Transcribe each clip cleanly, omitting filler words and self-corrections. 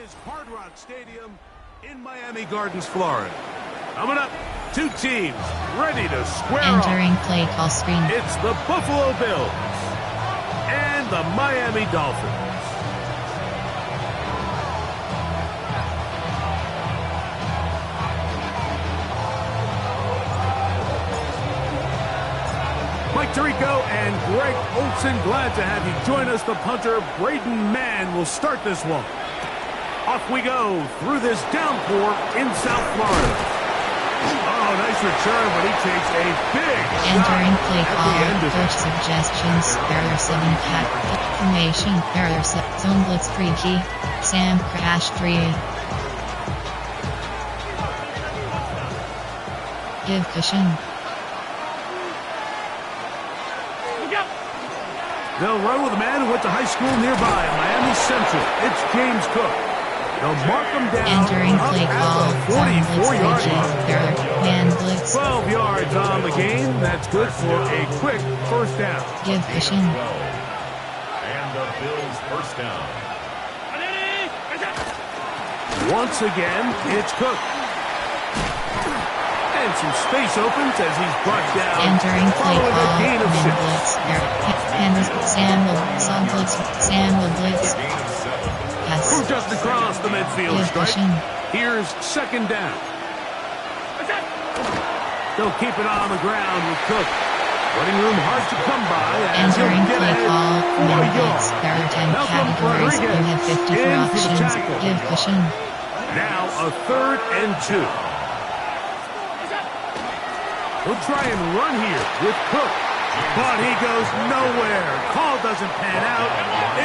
is Hard Rock Stadium in Miami Gardens, Florida. Coming up, two teams ready to square off. Entering play call screen. It's the Buffalo Bills and the Miami Dolphins. Mike Tirico and Greg Olson, glad to have you join us. The punter, Braden Mann, will start this one. Off we go through this downpour in South Florida. Oh, nice return, but he takes a big Entering play shot call. at the end of Coach it. suggestions. Error 7 cat. Formation. Error 7. Zone blitz 3 key. Sam crash 3. Give cushion. They'll run with a man who went to high school nearby, Miami Central. It's James Cook. They'll mark him down Entering up play at call. the Zone blitz 3 44-yard key. line. Error. Man blitz. 12 yards on the game. That's good for a quick first down. Give cushion. And the Bills first down. Once again, it's Cook. And some space opens as he's brought down. Entering play Following a call. gain of Man 6. blitz. Error. Sam blitz. Sam blitz. Pass. From just across the midfield Give stripe. cushion. Here's second down. They'll keep it on the ground with Cook. Running room hard to come by as he'll Entering get play ahead call. for Man a blitz. yard. There are 10 Malcolm categories. You Rodriguez have 50 for in for the options. tackle. Give cushion. Now a 3rd and 2. We'll try and run here with Cook. But he goes nowhere. Call doesn't pan out.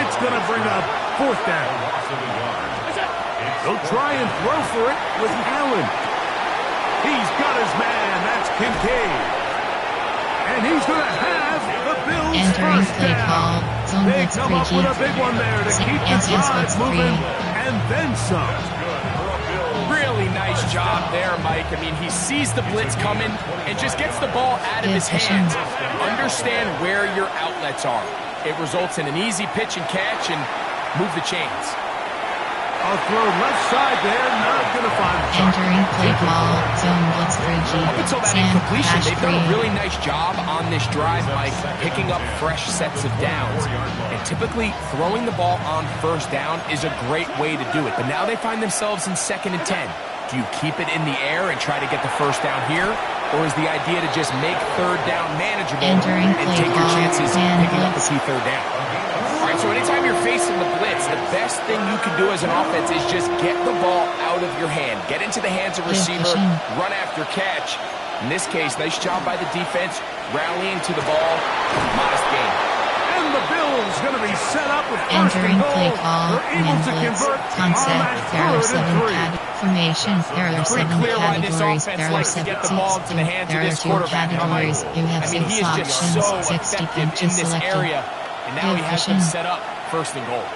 It's going to bring up 4th down. They'll try and throw for it with Allen. He's got his man. That's Kincaid. And he's going to have the Bills Entering first play down. call. Zone They blitz come up 3 with key. a big one there to keep the drive moving. And then some. Really nice job there, Mike. I mean, he sees the blitz coming and just gets the ball out of his hands. Understand where your outlets are. It results in an easy pitch and catch and move the chains. I'll throw left side there. Not going to find the top. Entering play call. Zone blitz 3 key. Up until that Sam incompletion, crash they've done a 3. really nice job on this drive, Mike, picking up fresh sets of downs. And typically, throwing the ball on first down is a great way to do it. But now they find themselves in 2nd and 10. Do you keep it in the air and try to get the first down here? Or is the idea to just make 3rd down manageable Entering and play take your call. chances Man picking up a blitz. key 3rd down? All right, so anytime you're facing the blitz, the best thing you can do as an offense is just get the ball out of your hand. Get into the hands of receiver, run after catch. In this case, nice job by the defense, rallying to the ball, modest gain. And the Bills going to be set up with first Entering and goal. play call. They're able Man to blitz. convert Concept. on that There are 3rd 7 and 3. formation. There are 7 Pretty clear why this categories. offense There are likes to 7 get the ball into the hands of There are this 2 quarterback. categories. You have I mean, 6 he is just options. so 60 effective pitches in this selected. area. And now he Give has them cushion. set up 1st and goal.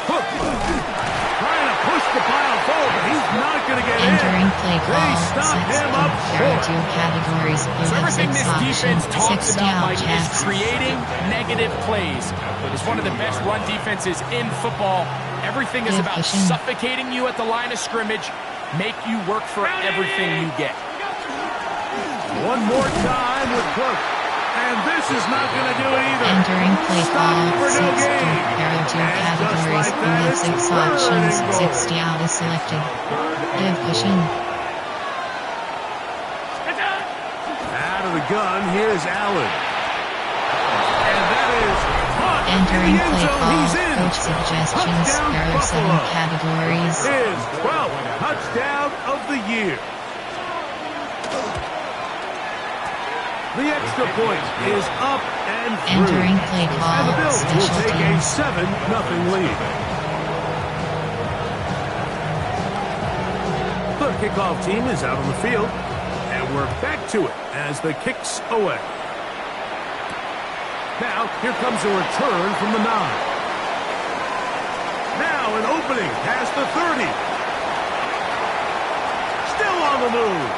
Hook. Trying to push the pile forward, but he's not going to get Entering in. play They call. stop him up There are short. 2 categories. You So have everything 6 this options. defense talks 60 about, out Mike, is checks. creating negative plays. It's one of the best run defenses in football. Everything is Give about cushion. suffocating you at the line of scrimmage, make you work for everything you get. One more time with Cook. And this is not going to do it either. Entering play call. Stop for no 60. gain. There are 2 And just categories. like You that, have it's 6 3rd options. and goal. 60 out is selected. Give cushion. Out of the gun, here's Allen. And that is caught Entering in the end play zone. call. He's in. Coach suggestions. Touchdown, There are 7 Buffalo. categories. His 12th touchdown of the year. The extra point is up and through. Entering play And the call. Bills will Special take a teams. 7-0 lead. The kickoff team is out on the field, and we're back to it as the kick's away. Now, here comes a return from the 9. Now an opening past the 30. Still on the move.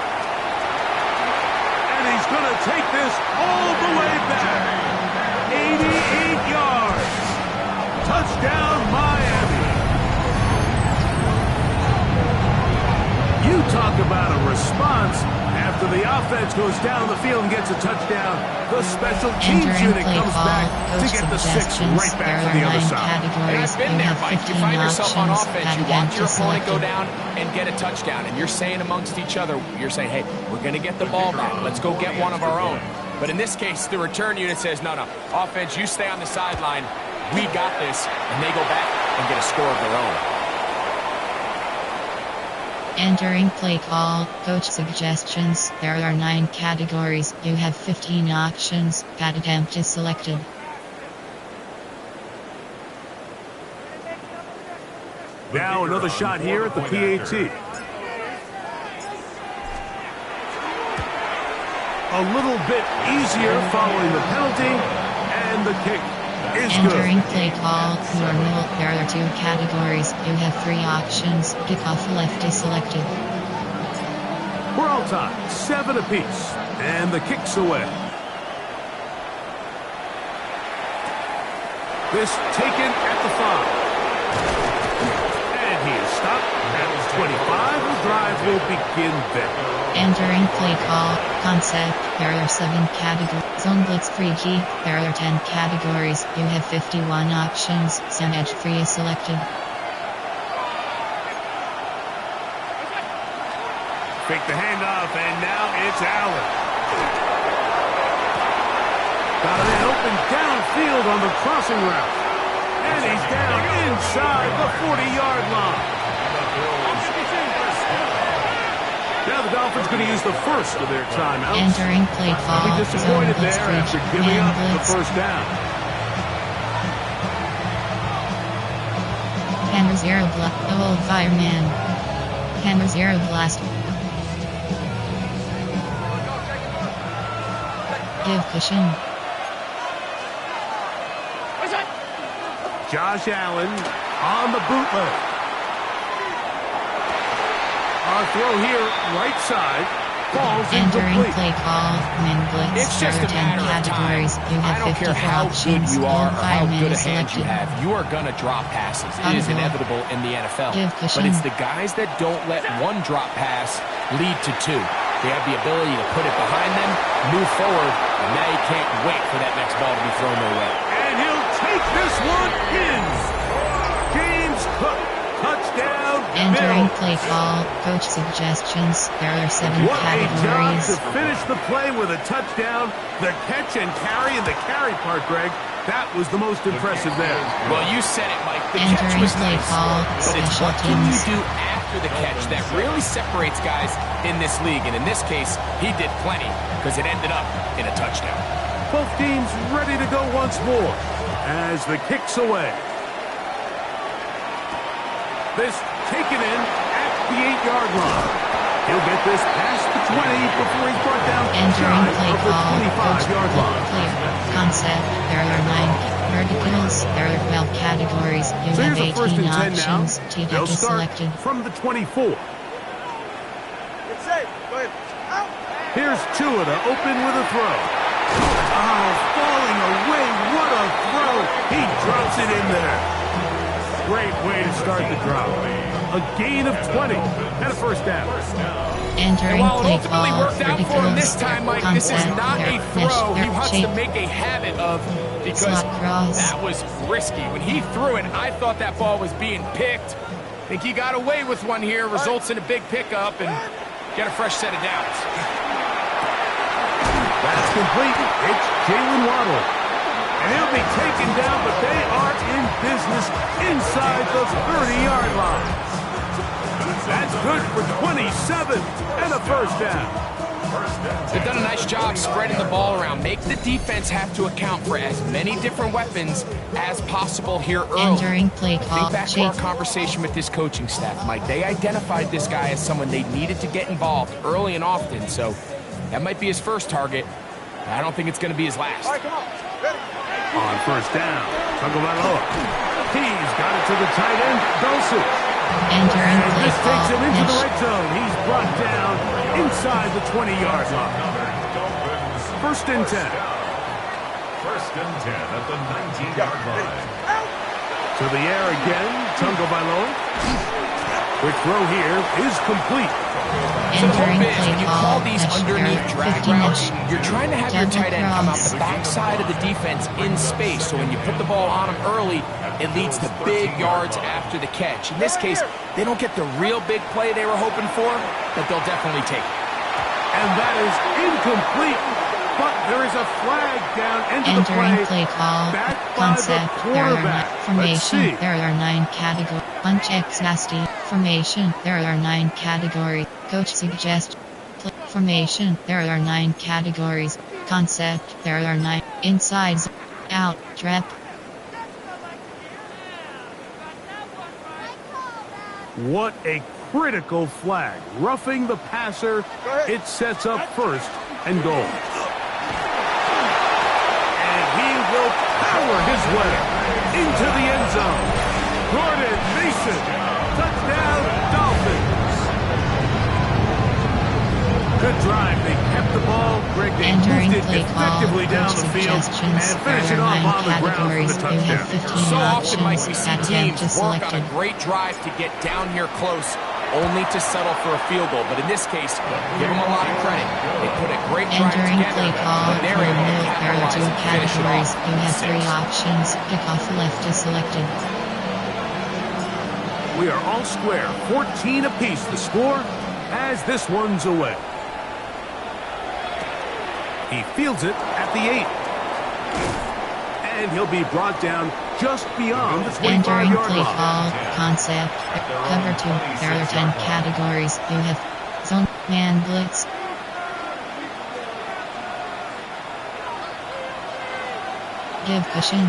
And he's going to take this all the way back. 88 yards. Touchdown, Miami. talk about a response. After the offense goes down the field and gets a touchdown, the special teams unit comes back to get the 6 right back to the other side. And I've been there, Mike. You find yourself on offense, you watch your opponent go down and get a touchdown, and you're saying amongst each other, you're saying, hey, we're going to get the ball back. Let's go get one of our own. But in this case, the return unit says, no, offense, you stay on the sideline. We got this. And they go back and get a score of their own. Entering play call, coach suggestions. There are 9 categories. You have 15 options. Pat attempt is selected. Now another shot here at the PAT. A little bit easier following the penalty, and the kick is good. Entering play call, normal. There are 2 categories. You have 3 options. Kickoff left is selected. We're all tied, 7 apiece, and the kick's away. This taken at the 5. And he is stopped at 25. The drive will begin there. Entering play call, concept. There are 7 categories. Zone blitz free key. There are 10 categories. You have 51 options. Some edge free is selected. Fake the handoff, and now it's Allen. Got a man open downfield on the crossing route. And he's down inside the 40-yard line. Now the Dolphins going to use the first of their timeouts. Entering play call, Be disappointed zone blitz there free after key, giving man up the blitz. first down. Hammer 0 blast. Oh, fireman. Hammer 0 blast. Give cushion. Josh Allen on the bootleg. Our throw here, right side, falls Entering incomplete. play call, min blitz. It's just There a are 10 matter of time. categories. You I have don't 54 care how good options. you are All or how firemen good a is hand you selected. have, you are going to drop passes. It is Uncle. inevitable in the NFL. Give But cushion. it's the guys that don't let one drop pass lead to 2. They have the ability to put it behind them, move forward, and now you can't wait for that next ball to be thrown their way. And he'll take this one in. James Cook, touchdown, Entering Bills. play call, coach suggestions. There are 7 What a job categories. to finish the play with a touchdown. The catch and carry, and the carry part, Greg, that was the most impressive there. Well, you said it, Mike. The catch Entering was play nice, call, but it's special what can you teams. do after the catch that really separates guys in this league. And in this case, he did plenty because it ended up in a touchdown. Both teams ready to go once more as the kick's away. This taken in at the 8-yard line. He'll get this past the 20 before he's brought down Entering shy play of the call, coach 25-yard line. clear. Concept. There are 9 verticals. There are 12 categories. You So have here's a first 18 and 10 now. options. They'll T-deck is start selected. from the 24. It's safe. Go ahead. Out. Here's Tua to open with a throw. Oh, falling away. What a throw. He drops it in there. Great way to start the drop. A gain of 20 and a first down. Entering And while it play ultimately call, worked out for him this time, Mike, this is concept. not There a are throw he mesh, wants shape. to make a habit of because Slot cross. that was risky. When he threw it, I thought that ball was being picked. I think he got away with one here, results in a big pickup, and get a fresh set of downs. That's complete. It's Jalen Waddle. And he'll be taken down, but they are in business inside the 30-yard line. That's good for 27 and a first down. They've done a nice job spreading the ball around. Make the defense have to account for as many different weapons as possible here early. Entering play call, Think back to our shape. conversation with this coaching staff, Mike. They identified this guy as someone they needed to get involved early and often, so that might be his first target. I don't think it's going to be his last. All right, come on. Ready. On first down, Tagovailoa. He's got it to the tight end, Dulcich. Entering And play this takes call, him into the mesh. red zone. He's brought down inside the 20-yard line. First and 10. First and 10 at the 19-yard line. To the air again, Tagovailoa. Quick throw here is complete. So the hope Entering is when you play call call, these mesh underneath error, drag 50 routes, mesh. you're trying to have your Double tight end come out cross. the backside of the defense in space. So when you put the ball on them early, it leads to big yards after the catch. In this case, they don't get the real big play they were hoping for, but they'll definitely take it. And that is incomplete. But there is a flag down into the Entering play. play call, Back by the concept, there are quarterback. Let's formation, see. there are 9 categories. Punch X nasty, formation, there are 9 categories. Coach suggest. Formation, there are 9 categories. Concept, there are 9. Insides, out, trap. What a critical flag. Roughing the passer. It sets up first and goal. And he will power his way into the end zone. Gordon Mason. Touchdown, Dolphins. Good drive. They kept the ball. Greg, they Entering moved it play call, effectively down coach the field suggestions, and there finish it are off 9 on the ground for categories. the You have touchdown. 15 So often, Mike, options. we see That teams attempt is work on a selected. great drive to get down here close, only to settle for a field goal. But in this case, give them a lot of credit. They put a great drive Entering together, play call, but they're able to there are 2 capitalize and finish it categories. off. You have 3 6. options. Kickoff left is selected. We are all square, 14 apiece the score as this one's away. He fields it at the 8. And he'll be brought down just beyond the Entering 25-yard play line. call, concept, cover 2. There are 10 categories. You have zone, man blitz. Give cushion.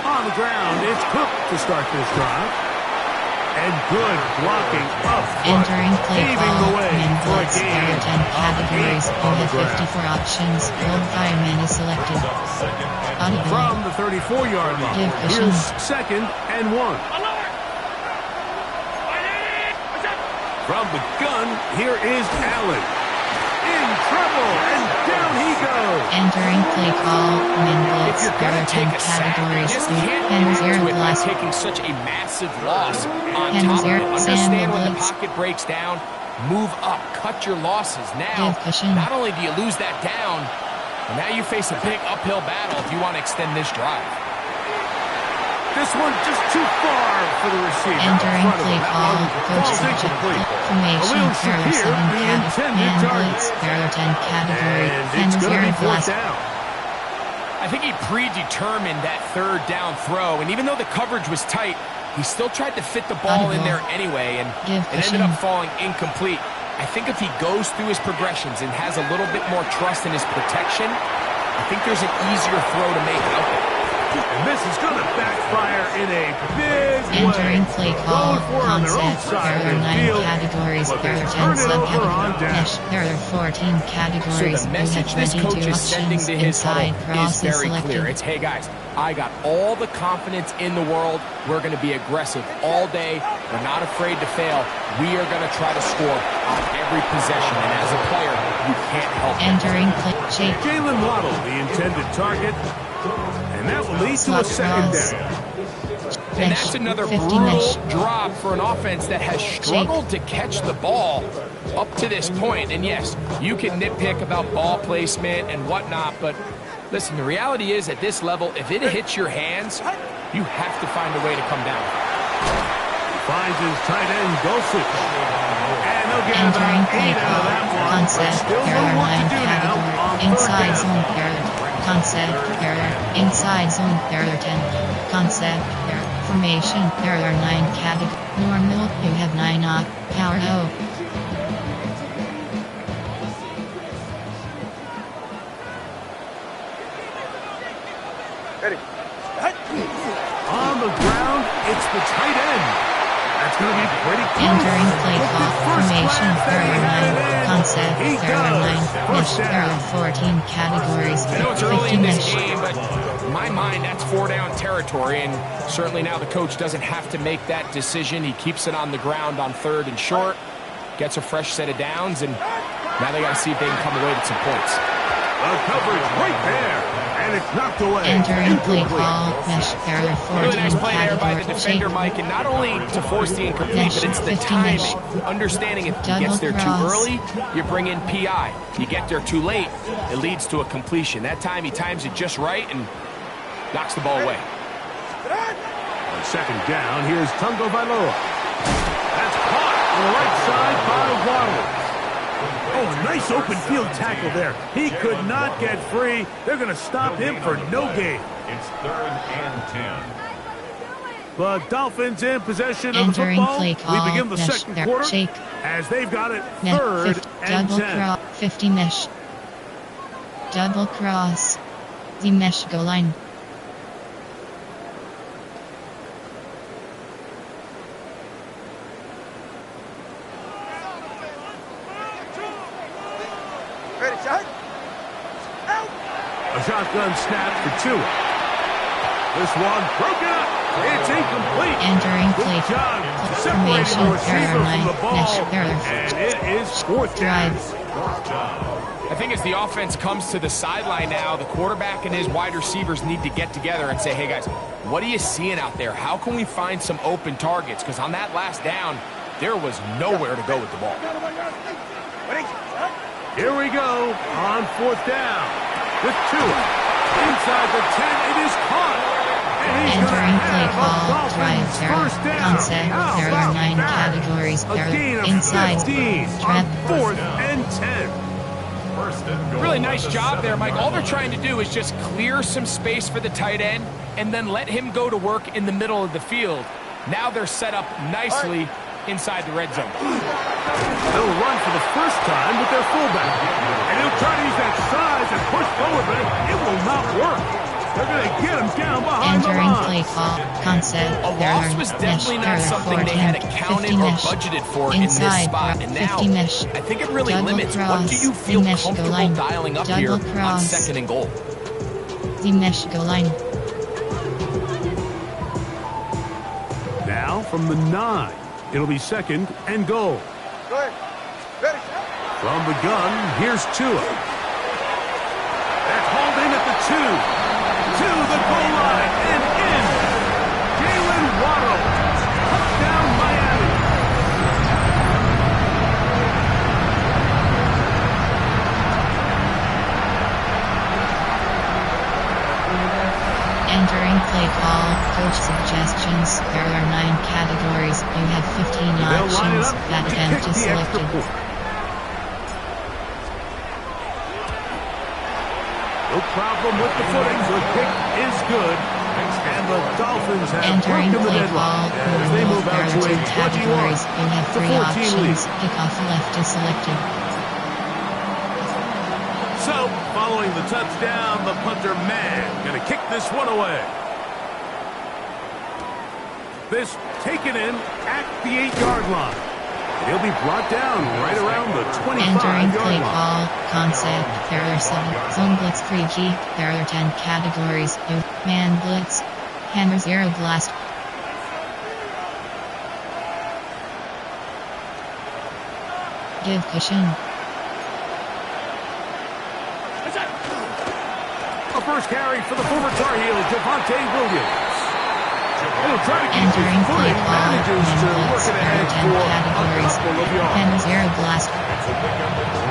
On the ground, it's Cook to start this drive. And good blocking up front, Entering play paving call, the way man for a blitz. There gain are 10 of 8 categories. You on the have ground. 54 options. Gold fireman is selected. Audible. From the 34-yard line, Give cushion. here's 2nd and 1. From the gun, here is Allen. In trouble, and down he goes. Entering play call, man If blitz. you're There going are to 10 take a sack, you categories. just You can't and get zero into it by glass. taking such a massive loss. On And top of zero it, understand when the blitz. pocket breaks down, move up, cut your losses. Now, Give cushion. not only do you lose that down, but now you face a big uphill battle if you want to extend this drive. This one just too far for the receiver. Entering In front of play him. That call, one coach falls subject, incomplete. formation, A little there are secure, 7 the categories. intended Man target. blitz, there are 10 categories. And And it's going to zero be fourth glass. down. I think he predetermined that 3rd down throw, and even though the coverage was tight, he still tried to fit the ball in Audible. there anyway, and Give it ended cushion. up falling incomplete. I think if he goes through his progressions and has a little bit more trust in his protection, I think there's an easier throw to make out there. And this is going to backfire in a big Entering way. play call, Going for it on their own concept, side there of are the 9 field, categories. but There they are 10 turn it over on subcategories. down. Mesh, there are 14 So categories. the You message have this 22 coach is sending options. to his Inside huddle cross is very selected. clear. It's, hey guys, I got all the confidence in the world. We're going to be aggressive all day. We're not afraid to fail. We are going to try to score on every possession. And as a player, you can't help it. Entering play shape. Jalen Waddle, the intended target. And that will lead to a Slot 2nd cross. down. And Mesh, that's another 50 brutal mesh. drop for an offense that has struggled to catch the ball up to this point. And yes, you can nitpick about ball placement and whatnot, but listen, the reality is at this level, if it hits your hands, you have to find a way to come down. Finds his tight end, Dulcich. And they'll get Entering about play 8 out of call, that one. concept, But still there no are work to 9 do now on categories. 3rd Inside down. zone, error. Concept, error. Inside zone, error 10. Concept, error. Formation, there are 9 categories. Normal, you have 9 up. Power O. Ready. On the ground, it's the tight end. That's going to be pretty close. Entering play Look call, at first formation, glance that there he are had 9. it in. Concept, He there are does. 9. First Mesh, there down. are 14 categories. I know it's early 50 in this mesh. game, but in my mind, that's 4-down territory, and certainly now the coach doesn't have to make that decision. He keeps it on the ground on 3rd and short, gets a fresh set of downs, and now they got to see if they can come away with some points. The coverage right there. And it's knocked away. Entering play call, mesh, there are 14 Really nice play there by the categories. defender, Mike, and not only to force the incomplete, Mesh, but it's the 50 timing. mesh. Understanding if he Double gets there too cross. early, you bring in PI. You get there too late, it leads to a completion. That time he times it just right and knocks the ball away. On second down, here's Tungo Vailoa. That's caught on the right side by Waddle. Oh, nice open field tackle there. He could not get free. They're going to stop him for no gain. It's 3rd and 10. The Dolphins in possession of the Entering football. play call, We begin the mesh, second there, quarter shake. as they've got it Mesh, 3rd 50, and double 10. cross, 50 mesh. Double cross. The mesh goal line. Ready, shot. Out. A shotgun snap for Tua. This one broken up. It's incomplete. Entering play Good job separating formation, the receiver error from the 9, ball. mesh, error. And it is 4th down. Drive. I think as the offense comes to the sideline now, the quarterback and his wide receivers need to get together and say, hey guys, what are you seeing out there? How can we find some open targets? Because on that last down, there was nowhere to go with the ball. Ready, shot. Here we go on 4th down with Tua. Inside the 10, it is caught. And he's going to Entering play have a call, Dolphins drive, first error, down. concept, How there are about 9 that? categories, A there gain are of inside, 15 trap. on 4th and 10. First and goal. Really nice job there, Mike. All they're trying to do is just clear some space for the tight end and then let him go to work in the middle of the field. Now they're set up nicely inside the red zone. They'll run for the first time with their fullback. And he'll try to use that size and push forward, but it will not work. They're going to get him down behind the Entering line. play call, concept, A there loss are was mesh, definitely there not are something they had 14, accounted 50 or mesh. budgeted for in this Inside, spot. And now, 50 mesh. I think it really Double limits what do cross, you feel the mesh goal comfortable line. dialing up Double here on cross. 2nd and goal. The mesh goal line. Now from the 9, it'll be 2nd and goal. Go ahead. Ready, shot. From the gun, here's Tua. That's hauled in at the 2. To the goal line and in. Jalen Waddle. Touchdown, Miami. Entering play call, coach suggestions, there are 9 categories, you have 15 They'll line it options, up that to event kick is the extra selected. point. No problem with the footing. The kick is good. And the Dolphins have Entering broken the play deadlock call, as they move there out are to a 10 categories, you have 3 21-14 lead. options, kickoff left is selected. So, following the touchdown, the punter man going to kick this one away. This taken in at the 8-yard line. And he'll be brought down right around the Entering 25-yard play line. call, concept, there are 7, zone blitz free key, there are 10 categories, you, man blitz, hammer zero blast. Give cushion. A first carry for the former Tar Heel, Javonte Williams. He'll try to keep his Entering play footing, call, manages to man work blitz, it there ahead are 10 for a categories, couple of yards. hammer zero blast. It's a big number 3.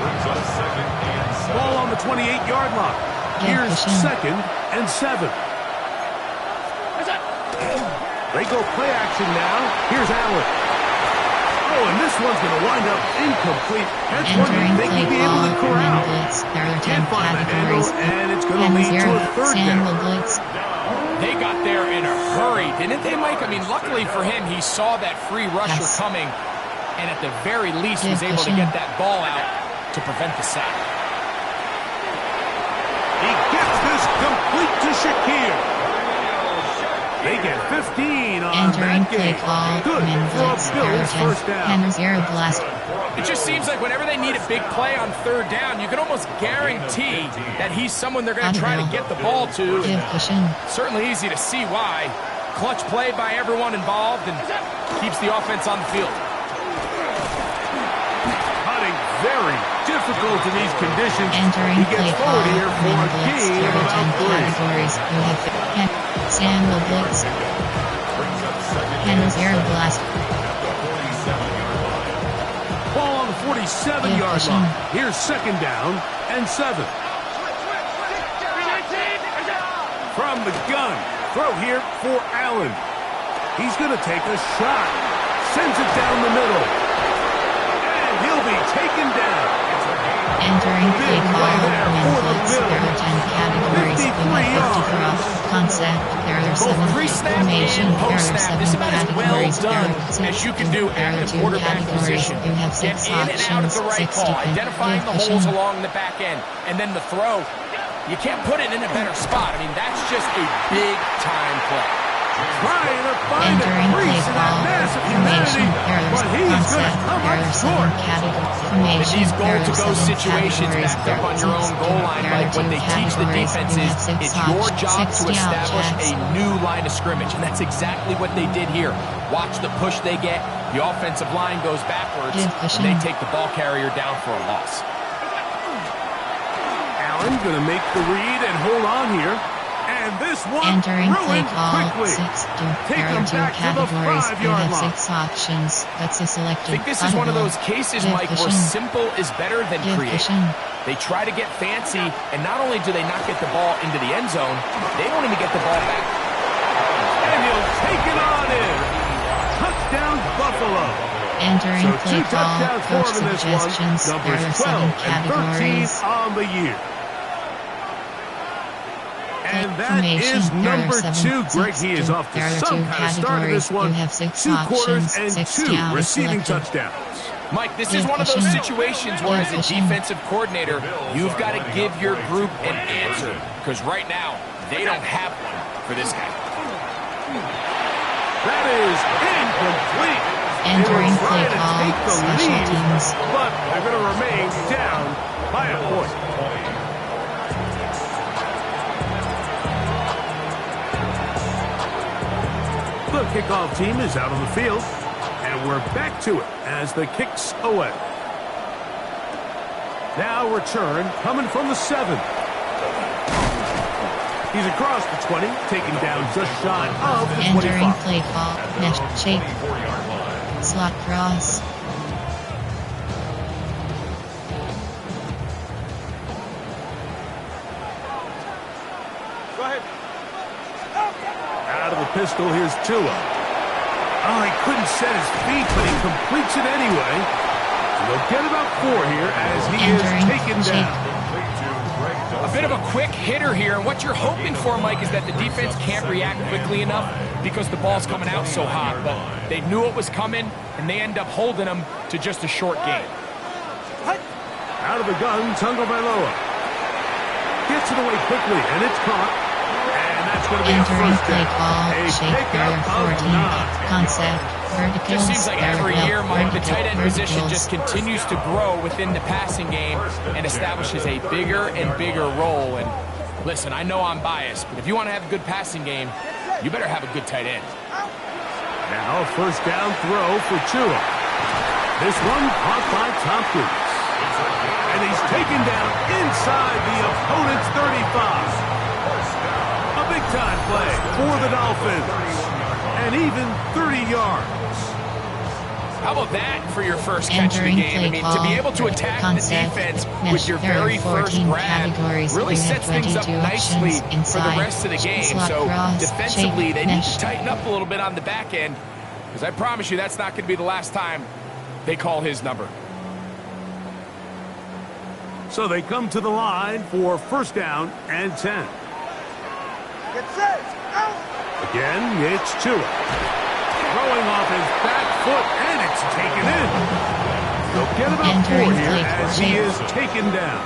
Brings up 2nd and 7. Ball on the 28-yard line. Give Here's cushion. 2nd and 7. They go play action now. Here's Allen. Oh, and this one's going to wind up incomplete. That's one Entering you think play he'd be able call, to man corral. blitz, there are 10 Can't find the categories, handle, and it's going to hammer lead to zero, a 3rd Samuel down. blitz. They got there in a hurry, didn't they, Mike? I mean, luckily for him, he saw that free rusher Yes. coming, and at the very least Give was able to cushion. get that ball out to prevent the sack. He gets this complete to Shakir. They get 15 on Entering that play game. call, Good man for a blitz, there are Bills 10, first down. hammer zero blast. It just seems like whenever they need a big play on 3rd down, you can almost guarantee that he's someone they're going to try to get the ball to. Give cushion. Certainly easy to see why. Clutch play by everyone involved and keeps the offense on the field. Cutting very difficult difficult in these conditions. Entering He play gets call, forward here for men a blitz, gain there of are 10 about 3. categories. You have Samuel blitz, Henry's air blast, Ball on the 47-yard line. Here's second down and 7. From the gun, throw here for Allen. He's going to take a shot. Sends it down the middle. And he'll be taken down. Entering play call, men for the blitz, there are 10 categories. You have 50 for up, concept, there are 7 formation, there are 7 categories, there are 6, as you can do there at are the 2 quarterback categories. position. You have 6 Get in and out of options, the right 6 call, defense, identifying the pushing. holes along the back end, and then the throw. You can't put it in a better spot. I mean, that's just a big-time play. Trying to find Entering a play crease in that call, massive formation, humanity, there but are he's going to concept, come there up are 7 short. categories. In Formation, these there are goal-to-go 7 situations categories. backed There up on are your 6 own goal line, there are Mike, what 2 they teach the categories. defense You is have 6 it's your job to 60 establish a objects. new line of scrimmage, and that's exactly what they did here. Watch the push they get. The offensive line goes backwards, and they take the ball carrier down for a loss. Allen going to make the read and hold on here. And this one Entering play ruined call, quickly. 6 Take there them are 2 back to the categories. You 5-yard have line. 6 options. That's a selected. I think this is one of those cases, Mike, where simple is better than creative. They try to get fancy, and not only do they not get the ball into the end zone, they don't even get the ball back. And he'll take it on in. Touchdown, Buffalo. Entering So play 2 call, touchdowns coach for him in this one. suggestions. There Numbers are 12 7 and 13 categories. on the year. And that Formation, is there are number 7, 2. Greg, 6, he is off to there are some 2 kind of start of this one. You have 6 2 quarters options, and 6 2 down receiving selected. touchdowns. Mike, this is one of those situations where as a defensive coordinator, you've got to give your group an answer. Because right now, they don't have one for this guy. That is incomplete. Entering They were play trying to call, take the special lead, teams. but they're going to remain down by a point. The kickoff team is out on the field, and we're back to it as the kick's away. Now return coming from the 7. He's across the 20, taken down just shy of the 25. Entering play call, mesh shake, slot cross. Go ahead. Out of the pistol, here's Tua. Oh, he couldn't set his feet, but he completes it anyway. And they'll get about 4 here as he is taken down. A bit of a quick hitter here, and what you're hoping for, Mike, is that the defense can't react quickly enough because the ball's coming out so hot. But they knew it was coming, and they end up holding them to just a short gain. Out of the gun, Tungo Bailoa. Gets it away quickly, and it's caught. And that's going to be a Entering first play down. call, A shake, there pickup are of 14. 9. Concept, verticals. Just seems like every there are year, Mike, the vertical, tight end position verticals. just continues to grow within the passing game and establishes a bigger and bigger role. And listen, I know I'm biased, but if you want to have a good passing game, you better have a good tight end. Now, first down throw for Tua. This one caught by Tompkins. And he's taken down inside the opponent's 35. A big-time play for the Dolphins. And even 30 yards. How about that for your first catch of the game? I mean, to be able to attack the defense with your very first grab really sets things up nicely for the rest of the game. So defensively, they need to tighten up a little bit on the back end, because I promise you that's not going to be the last time they call his number. So they come to the line for first down and 10. Get set. Out. Again, it's Tua. Throwing off his back foot, and it's taken in. They'll get about 4 here as he is taken down.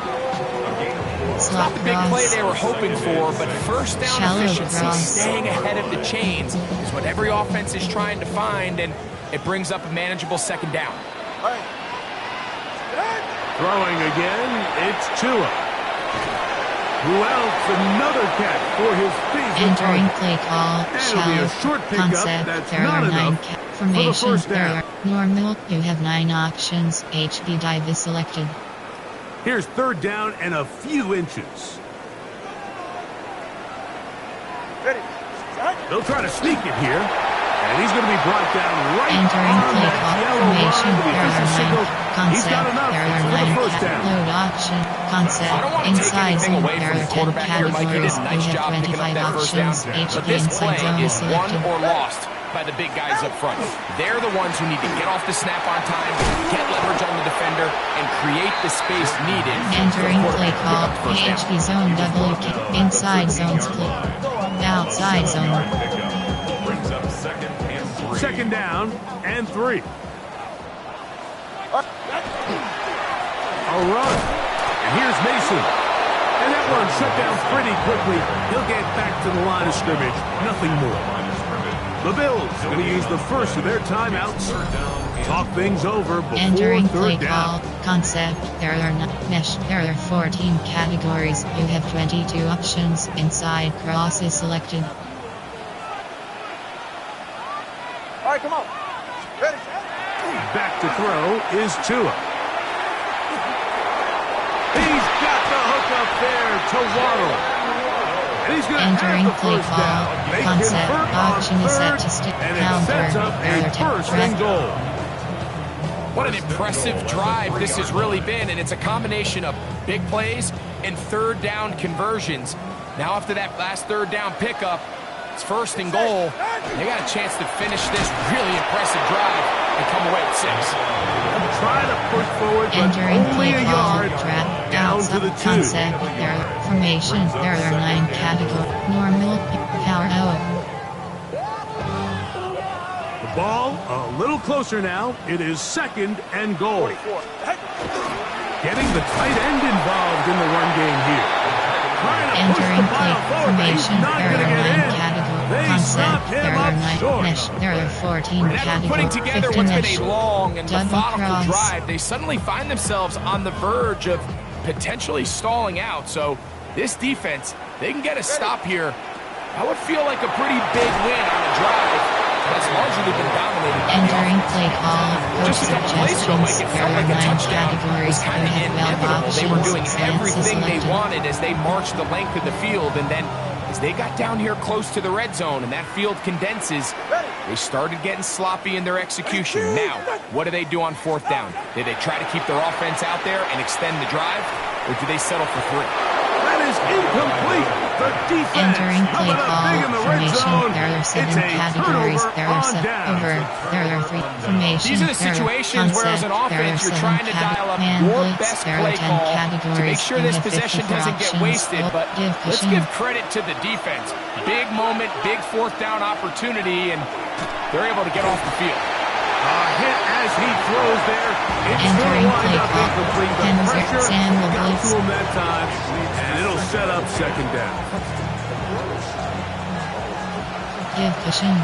It's not the big play they were hoping for, but first down efficiency, staying ahead of the chains, is what every offense is trying to find, and it brings up a manageable second down. All right. Throwing again, it's Tua. Who else? Another catch for his favorite Entering target. play call, That'll be a short pickup. concept, That's there not are 9 enough formation, for the first there down. are normal, you have 9 options, HB dive is selected. Here's third down and a few inches. Ready. They'll try to sneak it here. And he's going to be brought down right Entering on play that call yellow formation, line. The there official are 9 signals he's got concept, enough there are for the 9 first down. load option, I concept, don't want to take inside anything zone, away there from are the 10 quarterback here, Mike. He did categories, a you nice have job picking up 25 that first down. options, But HP this inside play zone is is won selected. or lost by the big guys up front. They're the ones who need to get off the snap on time, get leverage on the defender, and create the space needed. Entering play call, HP zone double kick, inside zone split, outside zone. Brings up second and 3. Second down and 3. A run. And here's Mason. And that one shut down pretty quickly. He'll get back to the line of scrimmage. Nothing more. The Bills going to use the first of their timeouts. Talk things over before Entering play third down. call, concept, there are not mesh, there are 14 categories, you have 22 options, inside cross is selected. All right, come on. Ready. Back to throw is Tua. He's got the hook up there to Waddle. And he's going to Entering have the play first call, down. They concept, convert on option is set third, to stick and it counter, sets up there a are 10 first and goal. What an impressive drive this has really been, and it's a combination of big plays and third down conversions. Now after that last third down pickup, it's first and goal. They got a chance to finish this really impressive drive and come away with 6. Try to push forward, but Entering only play a call, yard trap, down to outside the 2. concept, there are formation, there are 9 categories, normal, power out. The ball a little closer now. It is second and goal. 44. Getting the tight end involved in the run game here. Trying to push Entering the play pile forward, but he's formation, not there going to are get 9 in. categories, They concept, stop there him are up 9 short. mesh, there are 14 And after putting categories, together 50 what's mesh, been a long and double methodical cross. drive, they suddenly find themselves on the verge of potentially stalling out. So this defense, they can get a stop here. I would feel like a pretty big win on a drive that's largely been dominated by the Entering offense. play call, coach Just a couple plays ago, Mike, it suggestions, there felt are like a 9 touchdown categories, was you kind of have 12 inevitable. They were options, doing stance is everything they selected. wanted as they marched the length of the field, and then as they got down here close to the red zone and that field condenses, they started getting sloppy in their execution. Now, what do they do on fourth down? Do they try to keep their offense out there and extend the drive, or do they settle for 3? That is incomplete. The defense Entering play coming up call, big in the red formation, zone. there are 7 It's a categories, turnover there are on 7 down. over, there are 3 formation, These are the there situations where as an concept, there offense are you're 7 trying to dial up man your blitz, best there are play 10 call categories, to make sure you this have possession 54 doesn't get options, wasted. But give let's cushion. give credit to the defense. Big moment, big fourth down opportunity, and they're able to get off the field. A hit as he throws there. It's going to Entering wind play up call, incomplete. The Kenzer pressure Samuel got blitz. to him that time, and it'll set up second down. Give cushion.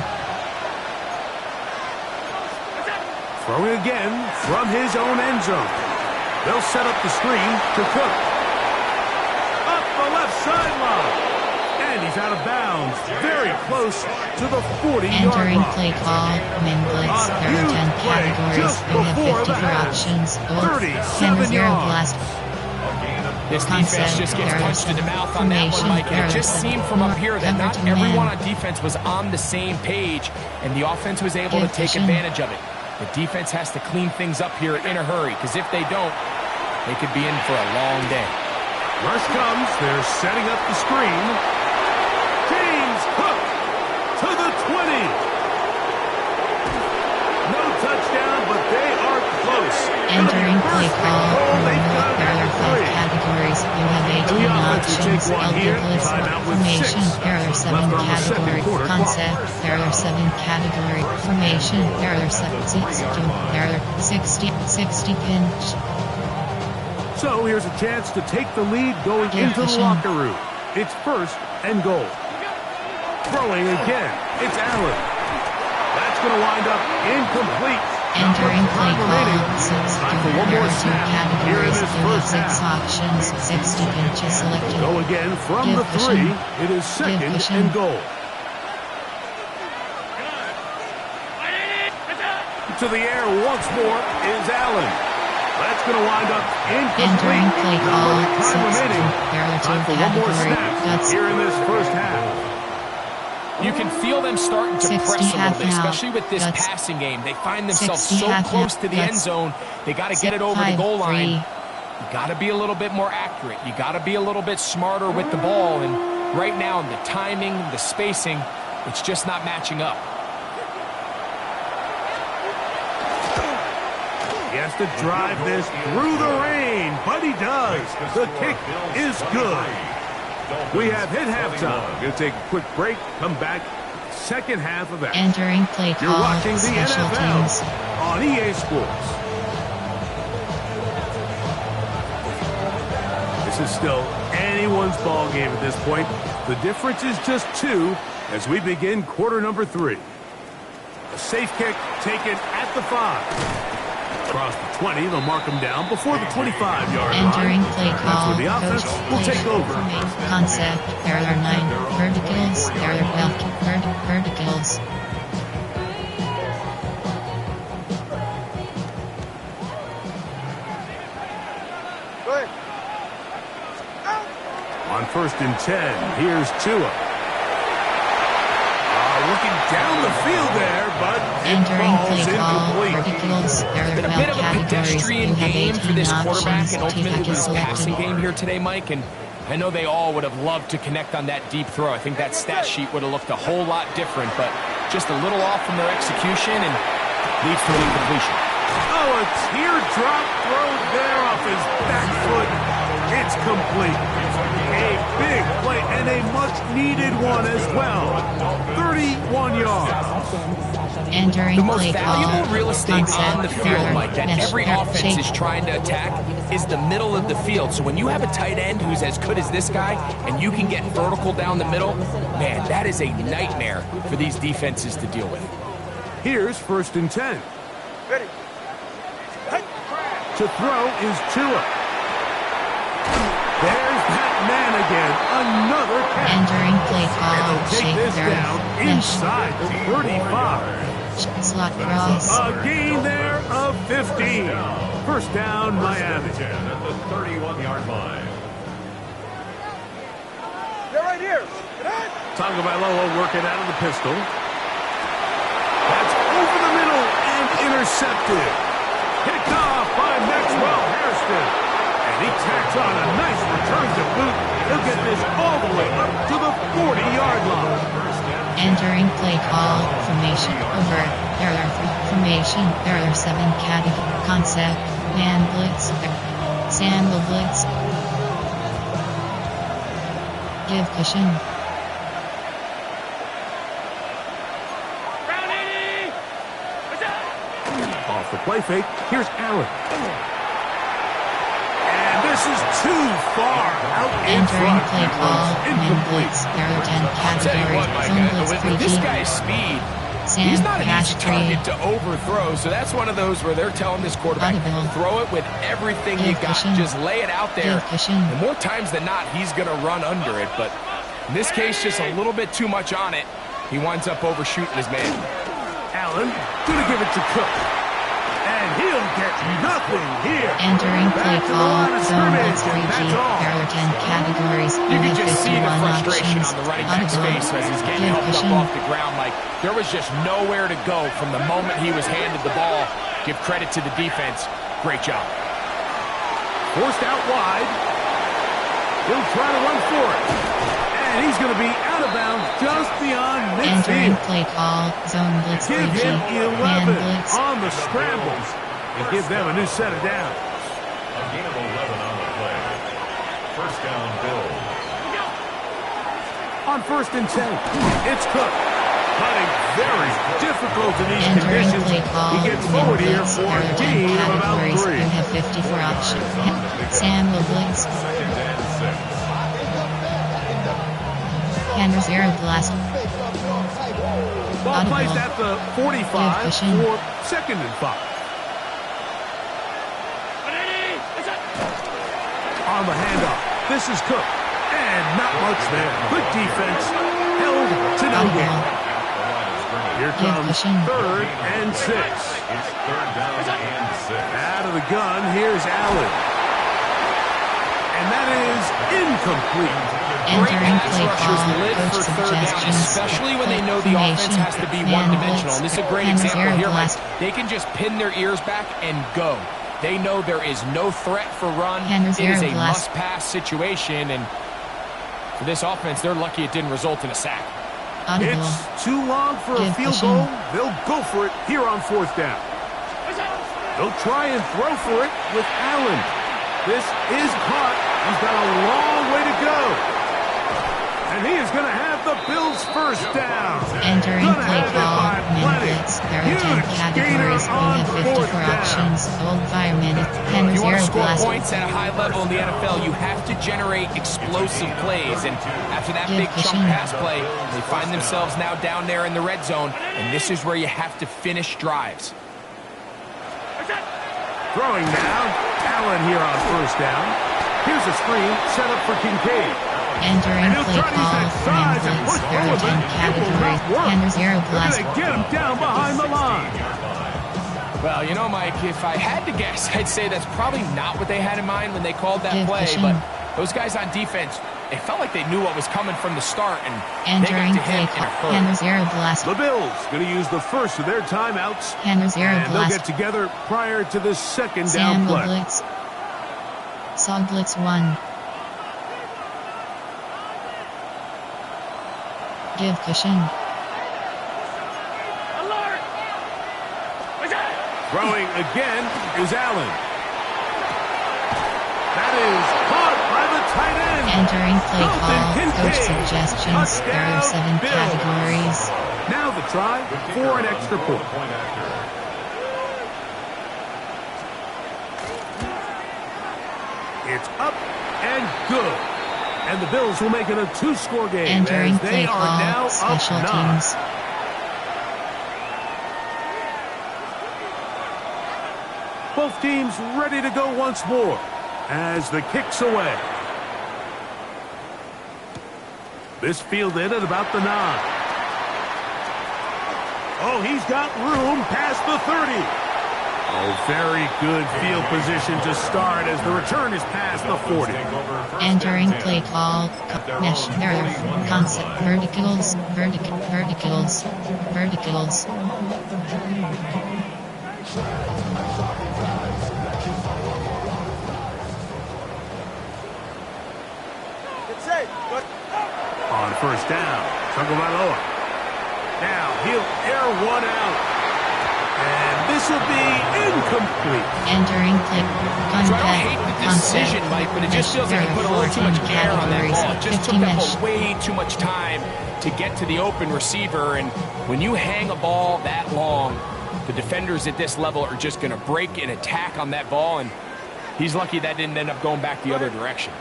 Throwing again from his own end zone. They'll set up the screen to Cook. Up the left sideline. And he's out of bounds. Very close to the 40-yard Entering line. play call, min blitz, A there are 10 huge play categories, just you have before the 54 half. options, 37 zero yards. blast, This Concept, defense just gets there are punched in the 7 mouth on that one, formation, Mike. And there it are just 7 seemed from up here that not cover to everyone man. on defense was on the same page, and the offense was able to Give take cushion. advantage of it. The defense has to clean things up here in a hurry, because if they don't, they could be in for a long day. Rush comes. They're setting up the screen. James Cook to the 20. No touchdown, but they are close. Entering play call, They got there are 5 categories, you have 18 options, LB blitz, formation, there are 7 categories, concept, there are 7 categories, formation, there are 7 there are 60 pinch. So here's a chance to take the lead going Give into the cushion. locker room. It's first and goal. Throwing again. It's Allen. That's going to wind up incomplete. Entering play Remaining. call, 60, Time for one there more are 2 snap here in categories, this you have first 6 half. options, 60 pinches selected. Go again from Give the 3. cushion. It is second cushion. and goal. To the air once more is Allen. That's going to wind up Entering incomplete. play Not call. really time 6. remaining. There are Time 2 for one more category. snap Guts. here in this first half. You can feel them starting to 60 press a little half bit, out. especially with this Guts. passing game. They find themselves 60 so half close out. to the end Guts. zone. They got to get it over the 5, goal line. 3. You got to be a little bit more accurate. You got to be a little bit smarter with the ball. And right now, the timing, the spacing, it's just not matching up. He has to drive this through the rain, but he does. The kick is good. We have hit halftime. Going to take a quick break, come back, second half of action. Entering play You're call. watching the Special NFL teams. on EA Sports. This is still anyone's ball game at this point. The difference is just 2 as we begin quarter number 3. A safe kick taken at the 5. Across the 20, they'll mark him down before the 25-yard line. Entering play That's call. where the offense Coach will play take over. Concept. There are 9 verticals. There are 12 verticals. Go ahead. On 1st and 10, here's Tua. Looking down the field there, but it Entering falls play call. incomplete. Verticals. There are Been a 12 bit of a categories. pedestrian You have game for 18 this quarterback options. and ultimately T-Pack is this passing selected. game here today, Mike. And I know they all would have loved to connect on that deep throw. I think that stat sheet would have looked a whole lot different, but just a little off from their execution and leads to an incompletion. Oh, a teardrop throw there off his back foot. It's complete. A big play and a much-needed one as well. 31 yards. Entering The most play call. valuable real estate on the Concept. field, Mike, that Mesh. every offense is trying to attack is the middle of the field. So when you have a tight end who's as good as this guy and you can get vertical down the middle, man, that is a nightmare for these defenses to deal with. Here's 1st and 10. Ready. To throw is Tua. There's that man again. Another catch. Entering play And call. they'll take Shake this their down mesh. inside the 35. Slot cross. A gain there of 15. First down, Miami. 10 at the 31-yard line. They're right here. Get on. Tagovailoa working out of the pistol. That's over the middle and intercepted. Picked off by Maxwell Hairston. And he tacks on a nice return to boot. He'll get this all the way up to the 40-yard line. Entering play call. Formation over. There are 3 formation. There are 7 categories. Concept. Man blitz. Sandal blitz. Give cushion. Off the play fake, here's Allen. And this is too far out in Entering front. play call. Man Incomplete. blitz. There are 10 I'll tell you what, categories. Mike, Zone blitz with this 3G. guy's speed, Sand he's not an hash easy tree. target to overthrow, so that's one of those where they're telling this quarterback, Audible. throw it with everything you Give got. cushion. Just lay it out there. Give cushion. And more times than not, he's going to run under it, but in this case, just a little bit too much on it. He winds up overshooting his man. Allen gonna give it to Cook. And he'll get nothing here. Entering play Back to the call. line of Zone scrimmage, blitz and 3G. that's all. There are 10 categories. You can have just see the 51 frustration options. on the running back's Audible. face as he's getting Give helped up cushion. off the ground. Like, there was just nowhere to go from the moment he was handed the ball. Give credit to the defense. Great job. Forced out wide. He'll try to run for it. And he's going to be out of bounds just beyond Entering midfield. play call. Zone blitz Give 3G. him Man 11 blitz. on the scrambles. And give them a new set of downs. A gain of 11 on the play. First down, Bills. On 1st and 10, it's Cook. Putting very difficult in these Entering conditions. play call. He gets Man forward here blitz. for There a are 10 gain of about categories. 3. You have 54 options. Samuel blitz. Second and 6. Henry zero blast. Ball Audible. placed at the 45 Give cushion. for 2nd and 5. On the handoff, this is Cook. And not much there. Good defense. Held to no gain. Audible. Here comes third and 6. It's third down and 6. Out of the gun, here's Allen. And that is incomplete. Entering play Rushers call, live coach for third down, suggestions, especially when they know the offense has to be one-dimensional. And this is a great example here, Mike. They can just pin their ears back and go. They know there is no threat for run. It is a must-pass situation, and for this offense, they're lucky it didn't result in a sack. It's too long for a field goal. They'll go for it here on fourth down. They'll try and throw for it with Allen. This is caught. He's got a long way to go. And he is going to have the Bills' first down. Entering play call, minutes. There are 10 categories. We have 54 options. Old fire minute. If you want to score blast. points at a high level in the NFL, you have to generate explosive plays. And after that big chunk pass play, they find themselves now down there in the red zone. And this is where you have to finish drives. Throwing now. Allen here on first down. Here's a screen set up for Kincaid. Entering play call, minutes. There are 10 categories. Blast. They're going to get him down behind the line. Well, you know, Mike, if I had to guess, I'd say that's probably not what they had in mind when they called that play. But those guys on defense, it felt like they knew what was coming from the start, and entering they got to him in a hurry. Blast. The Bills going to use the first of their timeouts. And they'll get together prior to the second down play. Blitz. Saw blitz 1. Give cushion. Throwing again is Allen. That is caught by the tight end. Entering play call, coach suggestions. There are 7 Bills. categories. Now the try for an extra point. It's up and good. And the Bills will make it a 2-score game. Entering as they play are call, now special up 9. teams. Both teams ready to go once more as the kick's away. This fielded at about the 9. Oh, he's got room past the 30. Oh, very good field position to start as the return is past the 40. Entering play call, mesh, there are concept, verticals. On first down, Tagovailoa. Now he'll air one out. And this will be incomplete. Entering play. So I don't hate the decision, Mike, but it just feels like he put a little too much air on that ball. It just took that ball way too much time to get to the open receiver. And when you hang a ball that long, the defenders at this level are just going to break and attack on that ball. And he's lucky that didn't end up going back the other direction.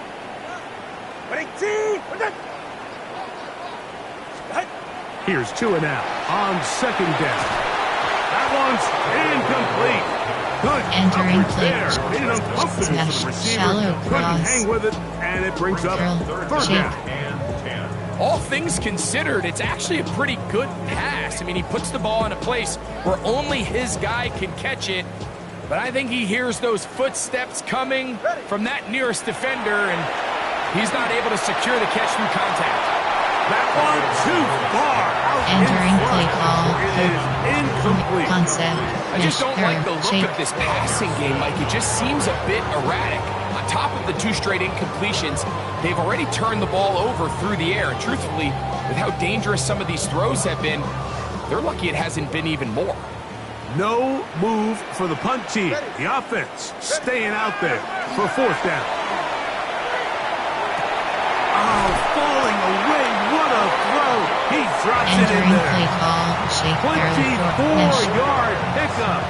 Here's 2 and out on second down. That one's incomplete. Good entering coverage there. Made it uncomfortable for the receiver. Shallow Couldn't cross. hang with it, and it brings up third down. All things considered, it's actually a pretty good pass. I mean, he puts the ball in a place where only his guy can catch it. But I think he hears those footsteps coming from that nearest defender, and he's not able to secure the catch through contact. That one too far. Entering play call. It is incomplete. Concept. I just don't like the look of this passing game, Mike. It just seems a bit erratic. On top of the 2 straight incompletions, they've already turned the ball over through the air. And truthfully, with how dangerous some of these throws have been, they're lucky it hasn't been even more. No move for the punt team. The offense staying out there for fourth down. Oh, falling away. What a throw. He drops it in there. Play call, 24-yard pickup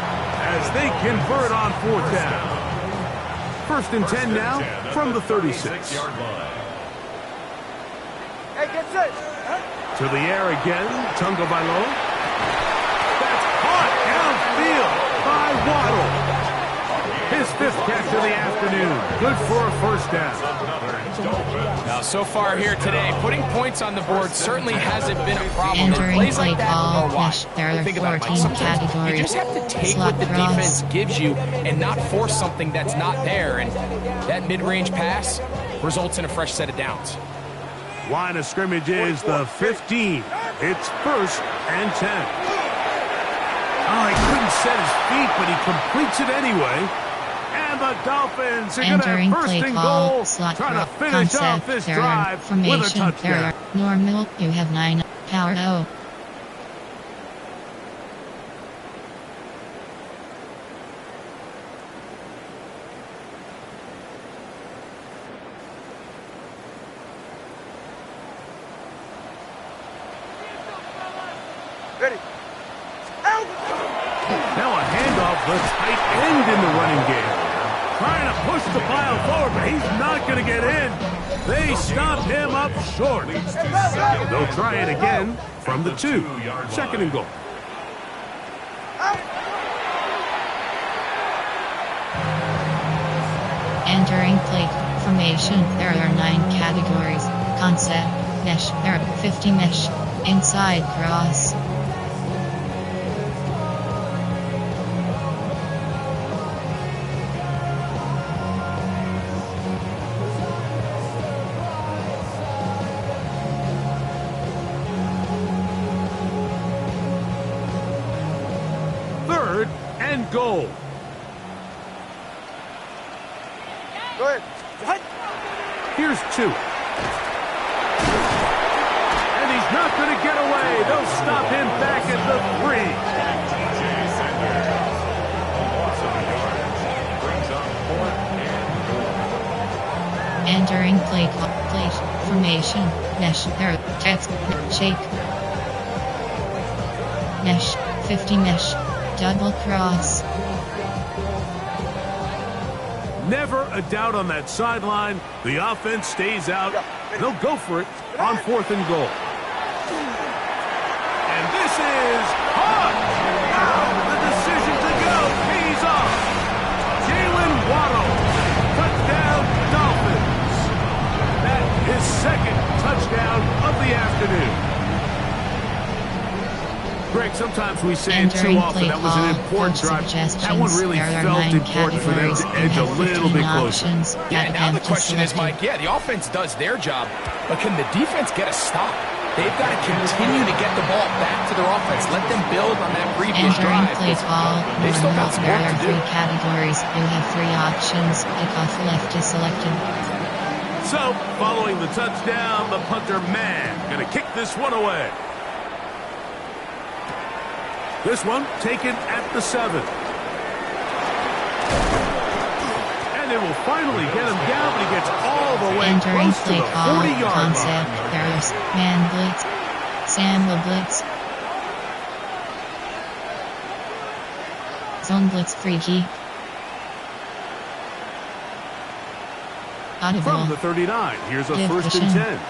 as they convert on fourth down. First and 10 now from the 36. Hey, get set. To the air again, Tagovailoa. That's caught downfield by Waddle. His His 5th catch of the afternoon. Good for a first down. Now, so far here today, putting points on the board certainly hasn't been a problem. Entering Plays play like that call, are why. mesh. There are Think about it, Mike. 14 Sometimes categories. you just have to take Slot what the cross. defense gives you and not force something that's not there. And that mid-range pass results in a fresh set of downs. Line of scrimmage is the 15. It's 1st and 10. Oh, he couldn't set his feet, but he completes it anyway. And the Dolphins are going to Entering have 1st play and call, goal, slot trying to cross. finish off Concept. this There are drive with a formation. There touchdown. are normal. You have 9. Power O. Ready. Out. Now a handoff, the tight end in the running game. Trying to push the pile forward, but he's not going to get in. They stop him up short. They'll try it again from the 2. 2nd and goal. Entering play formation. There are 9 categories. Concept. Mesh. There are 50 mesh. Inside cross. And goal. Go ahead. What? Here's 2. And he's not going to get away. They'll stop him back at the 3. Entering play formation. Mesh. There. Text. Shake. Mesh. 50 mesh. Double cross. Never a doubt on that sideline. The offense stays out. They'll go for it on 4th and goal. And this is hot. The decision to go pays off. Jalen Waddle. Touchdown, Dolphins. That is 2nd touchdown of the afternoon. Greg, sometimes we say it too often that was an important drive. That one really felt important for them to edge a little bit closer. Yeah, now the question is, Mike, yeah, the offense does their job, but can the defense get a stop? They've got to continue to get the ball back to their offense. Let them build on that previous drive. Play call. They've still got some There work are to do. 3 categories. You have 3 options. Kickoff left is selected. So, following the touchdown, the punter man going to kick this one away. This one taken at the 7. And they will finally get him down, but he gets all the way Entering close to play the call. 40-yard Concept. line. There's man blitz. Sam will blitz. Zone blitz free key. Audible. From the 39, here's a Give 1st and cushion. 10.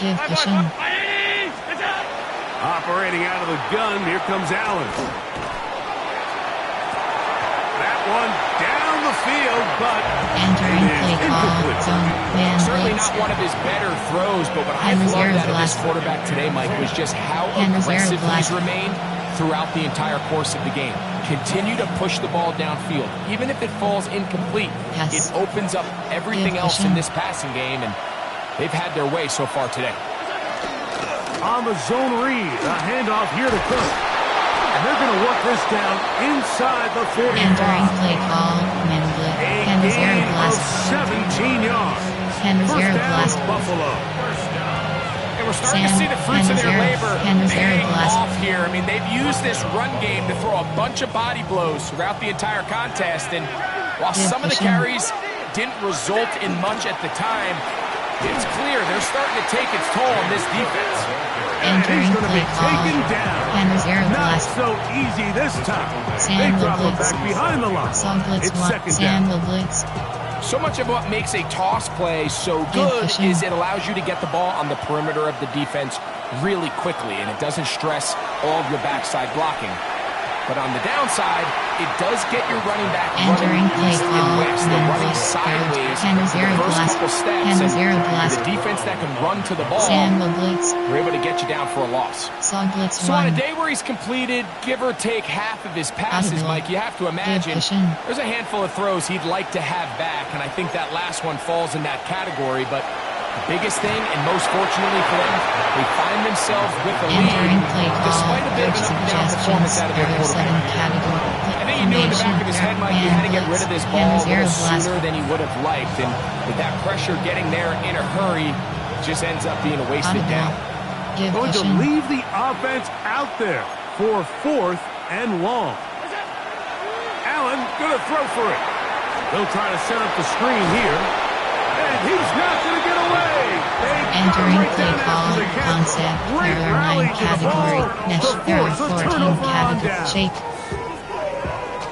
Give cushion. Operating out of the gun, here comes Allen. That one down the field, but Entering it is play call. incomplete. Zone man Certainly blitz. not one of his better throws, but what I Henry's loved air out of this blast. quarterback today, Mike, was just how Henry's air aggressive he's blast. remained throughout the entire course of the game. Continue to push the ball downfield. Even if it falls incomplete, Yes. it opens up everything Give else in cushion. this passing game, and they've had their way so far today. On the zone read, a handoff here to Cook. And they're going to work this down inside the 45. Entering play call. Man blitz. A Henry's air gain of blast. 17 yards. Henry's First air down, blast. Buffalo. And we're starting to Sam, see the fruits of their Henry's labor air paying blast. off here. I mean, they've used this run game to throw a bunch of body blows throughout the entire contest. And while Give some of the cushion. carries didn't result in much at the time, it's clear they're starting to take its toll on this defense. And Entering he's going to be play call. taken down. Henry's air Not blast. so easy this time. Sam They will drop him blitz. back behind the line. Sam blitz It's one. 2nd Sam down. will blitz. So much of what makes a toss play so Give good cushion. is it allows you to get the ball on the perimeter of the defense really quickly, and it doesn't stress all of your backside blocking. But on the downside, it does get your running back Entering running play east and call, west. They're running Memphis, sideways Henry for zero the first blast, couple steps. Henry And zero blast, the defense that can run to the ball, Sam Blitz, they're able to get you down for a loss. Saw Blitz So on a 1, day where he's completed, give or take half of his passes, Audible. Mike, you have to imagine Cushion. there's a handful of throws he'd like to have back, and I think that last one falls in that category. But the biggest thing, and most fortunately for them, they find themselves with the entering lead play call, despite a bit of coach an up-and-down performance suggestions, out of their there are 7 quarterback. category, I think he knew in the back of his head, Mike, he had to get rid of this ball a little sooner than he would have liked, and with that pressure getting there in a hurry, just ends up being a wasted down. Give Going to cushion. leave the offense out there for 4th and long. Allen gonna throw for it. They'll try to set up the screen here. And he's not gonna get away. Entering play call, concept, there are 9 category, mesh, there are 14 category, shake,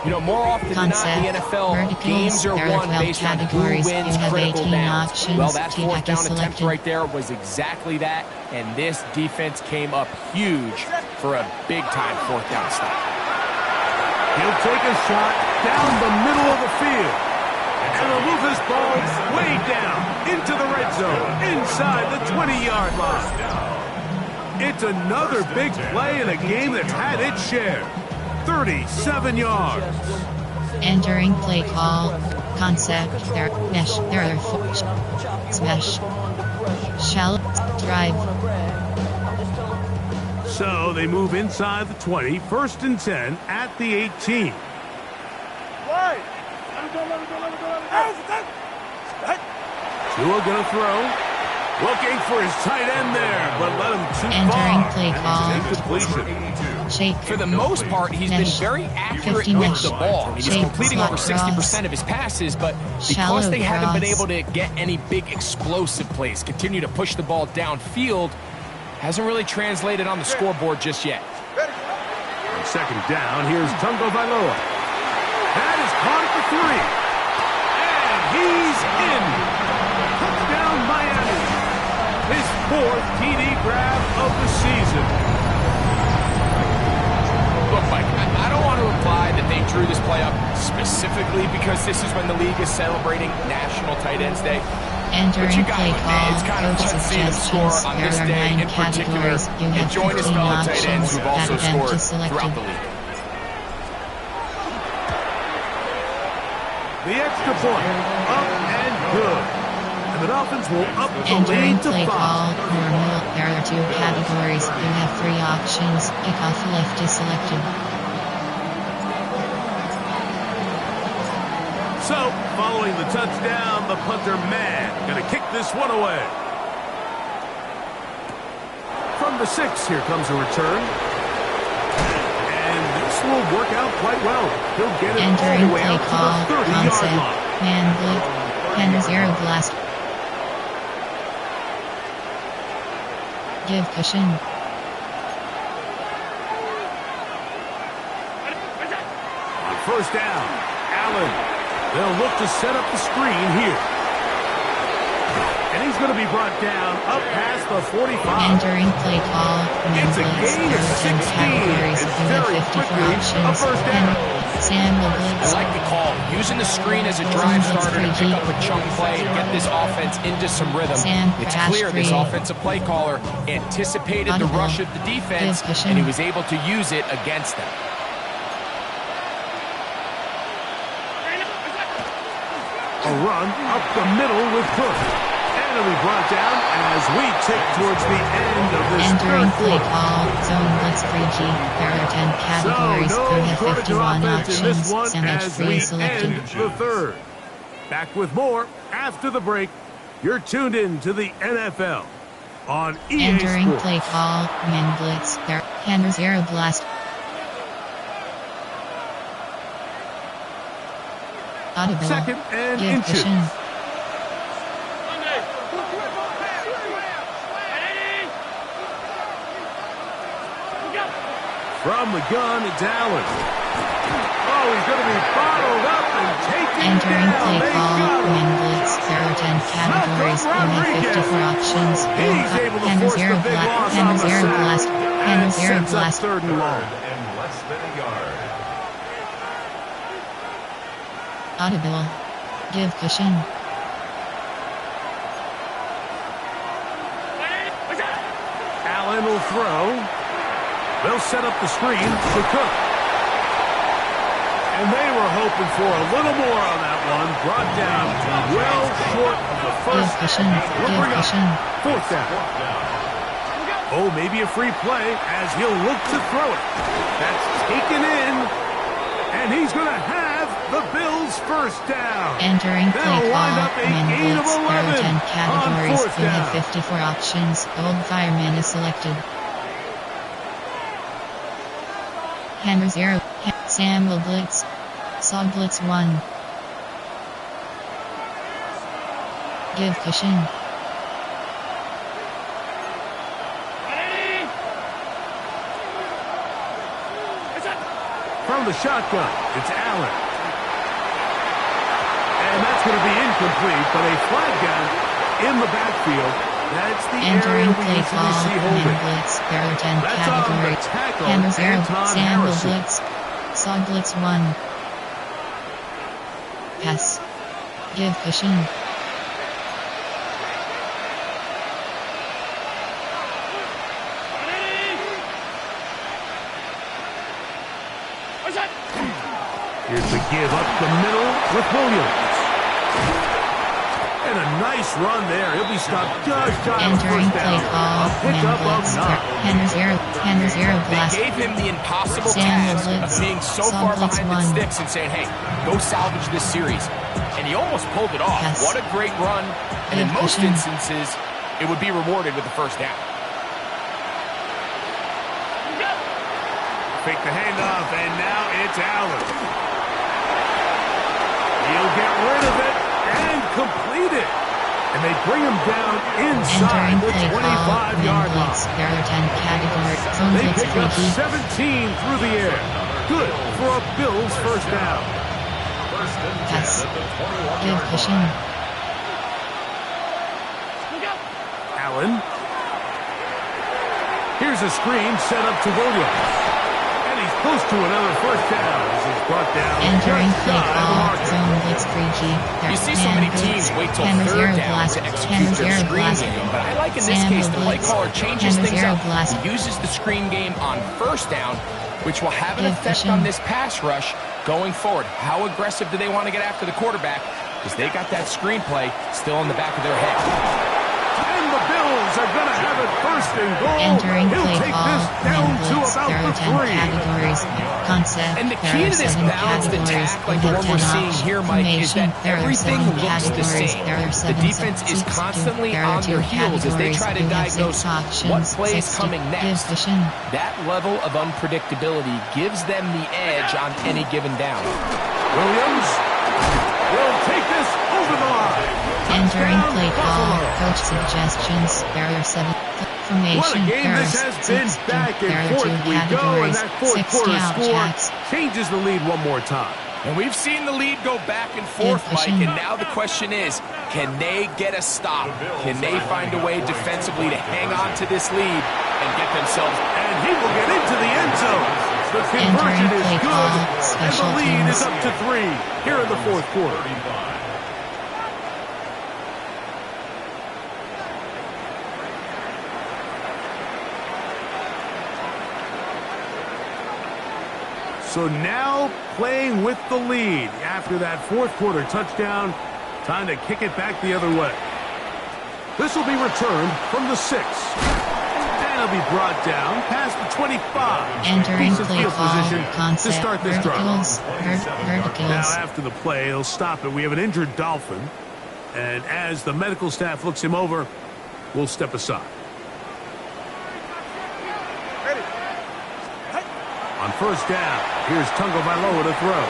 You know, more often than not in the concept, NFL, verticals, games are there are won 12 based on who categories, wins you have critical 18 downs. options, Well, that T-Hack fourth is down attempt selected. right there was exactly that, and this defense came up huge for a big-time fourth down stop. He'll take a shot down the middle of the field. And he'll move this ball way down into the red zone, inside the 20-yard line. It's another big play in a game that's had its share. 37 yards. Entering play call, concept, there, mesh, there are 4, smash, shallow, drive, So they move inside the 20, 1st and 10 at the 18. Wide. Tua gonna throw. Looking for his tight end there, but let him too Entering far. play And call. it's incompletion. shake, For the most part, he's been mesh, very accurate 50 with mesh, the ball. I mean, he's shake, completing over slot 60% of his passes, but Shallow because they haven't been cross. able to get any big explosive plays, continue to push the ball downfield, hasn't really translated on the scoreboard just yet. On 2nd down, here's Tungo Vailoa. That is caught at the 3. And he's in. Touchdown, Miami. His 4th TD grab of the season. Look, Mike, I don't want to imply that they drew this play up specifically because this is when the league is celebrating National Tight Ends Day. But you entering got play to admit, call, it's kind of coach fun seeing them score suggestions, on there this are day 9 in particular, categories, you have and join his 15 fellow tight ends options, who've also that event scored is selected. throughout the league. The extra point. Up and good. And the Dolphins will up the Entering lead to play 5. call, normal, there are 2 categories, you have 3 options, kickoff left is selected. So, following the touchdown, the punter man gonna kick this one away. From the 6, here comes a return. And this will work out quite well. He'll get it all Entering the way play out call, to the 30-yard concept, line. man blitz, and zero blast. Give cushion. On 1st down, Allen. They'll look to set up the screen here. And he's going to be brought down up past the 45. Entering play call, man It's a blitz, gain there of are 10 categories, 16, you and have very 54 quickly, a options, first down. and Sam I blitz. like the call. Using the screen as a drive starter to pick up a chunk play and get this offense into some rhythm. Sam It's crash clear this free. offensive play caller anticipated the Audible. rush of the defense, Give cushion. and he was able to use it against them. A run up the middle with Cook. And he'll be brought down as we tick towards the end of this Entering third play quarter. call, zone blitz free G. There are 10 categories, So, you no have shortage of 51 offense in this options, one Sam as free we selected. end the 3rd. Back with more after the break. You're tuned in to the NFL on EA Entering Sports. play call, man blitz, there, and zero blast. Audible. 2nd and Give inches. cushion. From the gun, it's Allen. Oh, he's going to be bottled up and taken Entering down. play They call, got him. man blitz, there are 10 categories, you have 54 options, He's able to and force zero the big loss blast, on and the zero sack. blast, And and it zero sets up blast. 3rd and long. And less than a yard. Audible. Give cushion. Allen will throw. They'll set up the screen to Cook. And they were hoping for a little more on that one. Brought down well short of the first. Give cushion. We'll bring Give up cushion. fourth down. Oh, maybe a free play as he'll look to throw it. That's taken in. And he's going to have the Bills first down. Entering play They'll wind call. up a Command gain of blitz. There are 11 10 on categories. fourth You have down. 54 options. Old fireman is selected. Hammer 0. Sam will blitz. Saw blitz 1. Give cushion. From the shotgun, it's Allen. And that's going to be incomplete, but a flag down in the backfield. That's the area Entering we play usually call. see Command holding. blitz. There are 10 That's on the categories. tackle, Hammer 0. Anton Sam will Harrison. blitz. Saw blitz 1. Pass. Give cushion. Here's the give up the middle with Williams. And a nice run there. He'll be stopped just shy of Entering first play down. call. A pickup Command of blitz. 9. Hammer 0 They blast. gave him the impossible Sam task will of blitz. being so Saw far blitz behind the 1. sticks and saying, hey, go salvage this series. And he almost pulled it off. Yes. What a great run. And in Good most cushion. instances, it would be rewarded with the first down. Fake the handoff, and now it's Allen. He'll get rid of it and complete it. And they bring him down inside Entering the play call. 25-yard Command line. blitz. There are 10 categories. Zone They blitz pick up free 17 through the air. Good for a Bills first down. Pass. Give cushion. Allen. Here's a screen set up to Williams. And he's close to another first down as he's brought down Entering just play shy of the call. marker. Zone blitz free key. There You are see so many 10 teams blitz. wait till Hammer 0 third down blast. to execute Hammer their 0 screen blast. game. But I like in this Sam case, will the play blitz. caller changes Hammer things 0 up. blast. He uses the screen game on first down, which will have an Give effect cushion. on this pass rush going forward. How aggressive do they want to get after the quarterback? Because they got that screenplay still in the back of their head. And the Bills are going to have it first and goal. Entering He'll play take call. this down Command to blitz. about There the are 10 3. categories. Concept. And the There key are to this 7 balanced categories. attack, like You the have one we're 10 seeing options. here, Mike, is Formation. that There are everything 7 looks the categories. same. There are The 7 defense is substitutes. constantly There are on 2 their heels as they categories. try to You have diagnose 6 options. what play is 60. coming Give next. cushion. That level of unpredictability gives them the edge on any given down. Williams will take this over the line. Entering Touchdown, play call. Buffalo. Coach suggestions. There are 7. Formation. What a game There are this has been. 6. Back There and are forth 2 we go, and categories. that fourth 60 quarter out score checks. changes the lead one more time. And we've seen the lead go back and forth, Good Mike, cushion. and now the question is, can they get a stop? Can they find a way defensively to hang on to this lead and get themselves... And he will get into the end zone. The conversion Entering is play good, call. and the Special lead teams. is up to 3 here in the fourth quarter. So now playing with the lead after that fourth quarter touchdown. Time to kick it back the other way. This will be returned from the 6. And it'll be brought down past the 25. Entering Decent play field call. position to Concept. start this drive. Verticals. Now Verticals. after the play, he'll stop it. We have an injured Dolphin. And as the medical staff looks him over, we'll step aside. Ready. On first down, here's Tagovailoa to throw.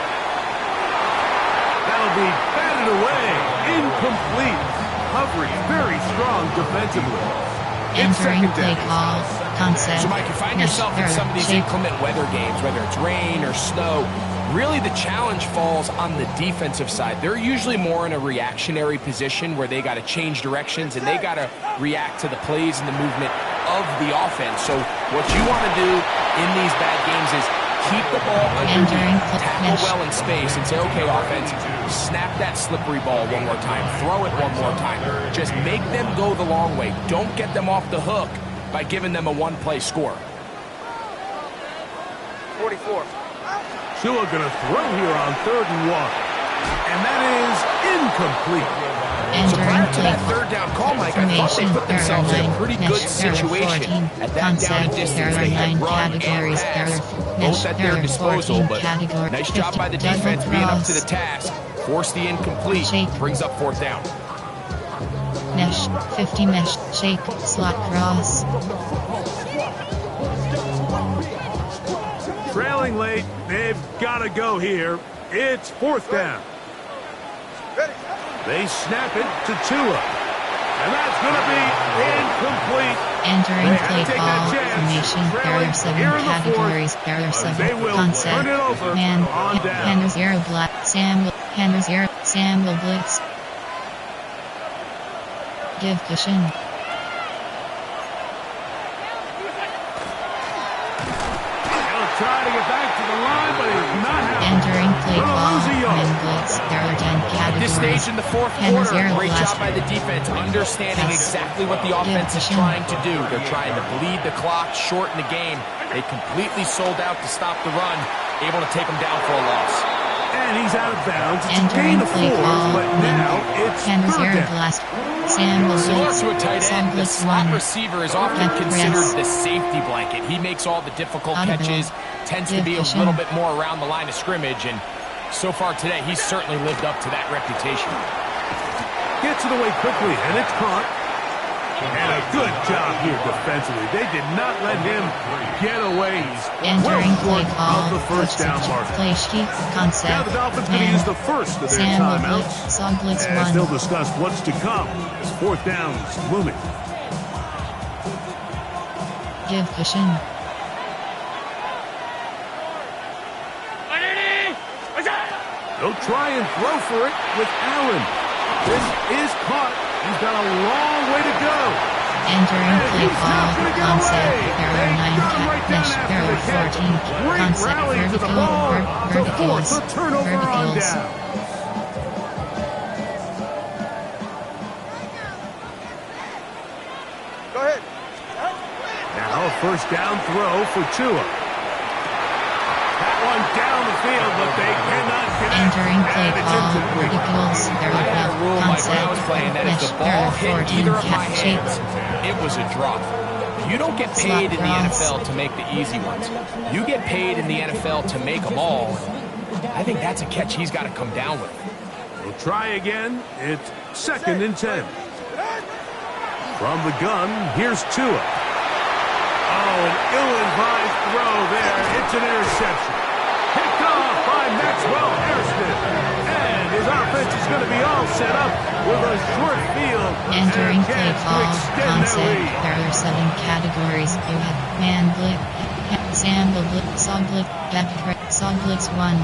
That'll be batted away. Incomplete. Coverage very strong defensively. It's Entering second play down. call. Concept. So, Mike, you find yourself in some of these inclement weather games, whether it's rain or snow. Really, the challenge falls on the defensive side. They're usually more in a reactionary position where they got to change directions and they got to react to the plays and the movement of the offense. So what you want to do in these bad games is Keep the ball underneath, Entering tackle mesh. well in space, and say, okay, offense, snap that slippery ball one more time, throw it one more time. Just make them go the long way. Don't get them off the hook by giving them a one-play score. 44. Tua gonna throw here on 3rd and 1. And that is incomplete. So prior to Entering that play third down call, Mike, I thought they put themselves in a pretty good situation at that down and distance. They had run and pass, both at their disposal, but nice job by the defense being up to the task. Force the incomplete, brings up 4th down. Mesh, 50 mesh, shake, slot cross. Trailing late, they've got to go here. It's 4th down. Ready. They snap it to Tua. And that's going to be incomplete. Entering They had to play take call that chance. formation. There Trailing are 7 here in the categories. fourth. There are 7 They will concept. turn it over Man, on down. Handers zero black. Handers zero. Sam will blitz. Give cushion. He'll try to get back to the line, but he's not having Entering play Gonna call. lose a yard. Man blitz. There are 10 At this categories. stage in the 4th Handers quarter, zero great black. job by the defense, understanding exactly what the offense is trying to do. They're trying to bleed the clock, shorten the game. They completely sold out to stop the run, able to take them down for a loss. And he's out of bounds. It's a Entering gain of 4, play call. but now it's Handers 3rd zero down. blast. Sam will Similar blitz. to a tight Sam end, the blitz slot 1. receiver is often Left considered press. the safety blanket. He makes all the difficult Audible. catches, tends to be a Division. little bit more around the line of scrimmage, and so far today, he's certainly lived up to that reputation. Gets it away quickly, and it's caught. And a good job here defensively. They did not let him get away. He's Entering well play short call. of the first down mark. Play sheet. Concept. Now the Dolphins going to Man. use the first of their Sam will timeouts. blitz. Saw blitz As 1. they'll discuss what's to come as 4th down's looming. Give cushion. They'll try and throw for it with Allen. This is caught. He's got a long way to go. Entering play He's call. not gonna get Concept. away. There They are 9 got him right down mesh. after There the are catch. 14. Great Concept. rally to the Vertical. ball to force Verticals. a turnover on Verticals. down. Go ahead. Now a 1st down throw for Tua. That one down the field, but they cannot connect. Entering play And it's call. incomplete. Verticals. There I had a are rule, Mike, when I was concept. playing, that if Mesh. the There ball are hit 14 either of my cat hands, shapes. it was a drop. You don't get paid in the NFL to make the easy ones. You get paid in the NFL to make them all. I think that's a catch he's got to come down with. We'll try again. It's 2nd and 10. From the gun, here's Tua. Oh, an ill-advised throw there. It's an interception. Picked off by Maxwell Hairston. And his offense is going to be all set up with a short field. Entering and a play chance to call. extend their Concept. lead. There are 7 categories. You have man blitz. Sam will blitz. Saw blitz. Depth press. Saw blitz 1.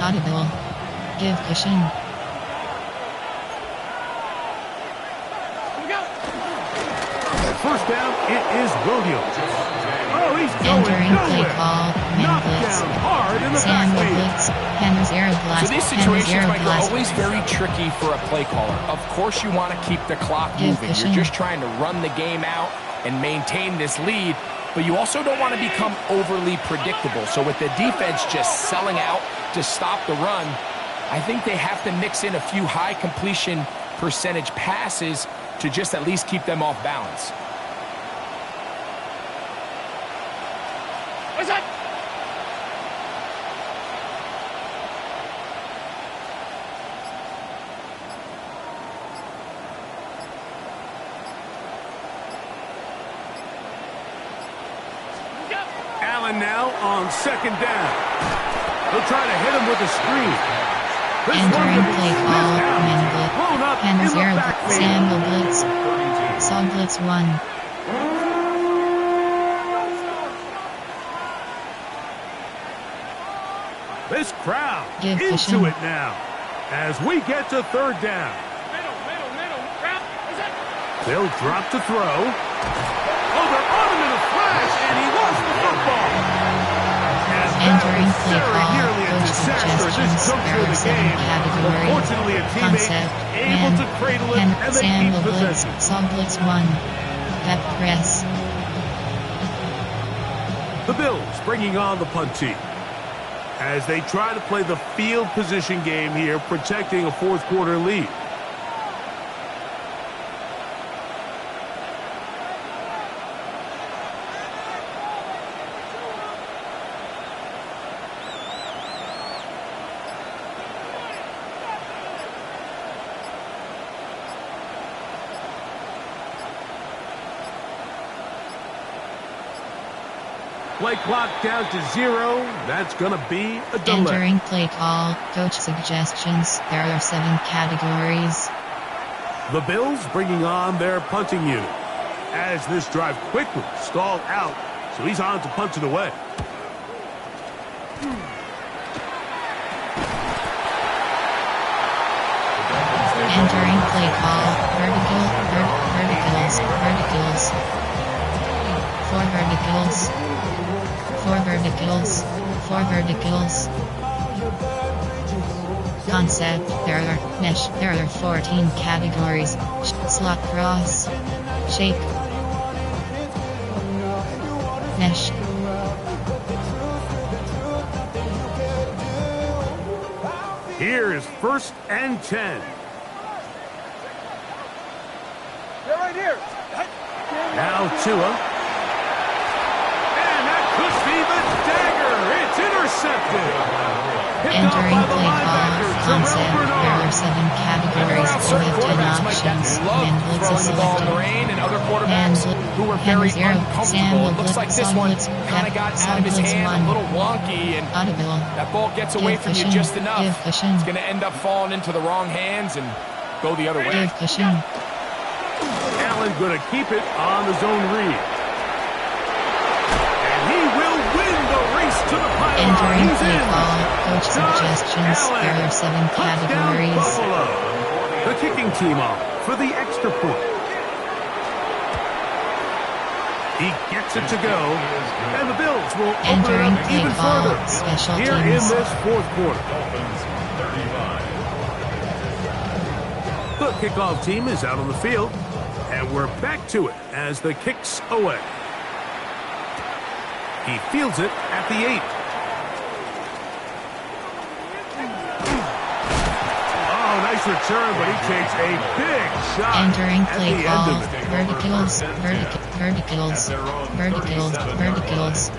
Audible. Give cushion. First down, it is Williams. Oh, he's going Entering play nowhere. call. Man Knocked blitz. down hard in the Sam will backfield. blitz. Handers zero blast. So these Handers situations, zero Mike, are blast. always very tricky for a play caller. Of course you want to keep the clock Give moving. cushion. You're just trying to run the game out and maintain this lead, but you also don't want to become overly predictable. So with the defense just selling out to stop the run, I think they have to mix in a few high completion percentage passes to just at least keep them off balance. What's that? Allen now on 2nd down. They'll try to hit him with a screen. This one Entering could be play sniffed call. out. Man blitz. Blown up in Handers the zero. backfield. Sam will blitz. Saw blitz 1. This crowd Give into cushion. it now as we get to 3rd down. They'll drop to throw. Oh, they're on him in a flash, and he lost the football. Entering was play very call, nearly a coach disaster at this suggestions, juncture there of are the 7 game. category. Unfortunately, a teammate Concept, able man, to cradle it, Ken, and they Sam keep Blitz, possession. Blitz 1. Pep press. The Bills bringing on the punt team as they try to play the field position game here, protecting a fourth quarter lead. Play clock down to 0. That's going to be a delay. Entering play call, coach suggestions, there are 7 categories. The Bills bringing on their punting unit as this drive quickly stalled out, so he's on to punt it away. Entering play call, verticals, 4 verticals, 4 verticals, 4 verticals. Concept, there are mesh, there are 14 categories. Slot cross, shake, mesh. Here is 1st and 10. They're right here. Now Tua. And that could be the dagger. It's intercepted. Entering play call, concept, there are 7 categories. You have 10 options. Man blitz is selected. Rain and other quarterbacks who were very uncomfortable. It looks like this one kind of got out of his hand, a little wonky, and Audible. that ball gets away from you just enough. It's going to end up falling into the wrong hands and go the other way. Give cushion. Allen going to keep it on the zone read. And he will win the race to the pylon. Entering He's play in. call, coach suggestions, there are 7 Touchdown, categories. Buffalo. The kicking team off for the extra point. He gets it to go, and the Bills will open it Entering up play even call, further special here in teams. this fourth quarter. Dolphins 35. The kickoff team is out on the field, and we're back to it as the kick's away. He fields it at the 8. Oh, nice return, but he takes a big shot Entering at play the call, end of it. verticals, verticals.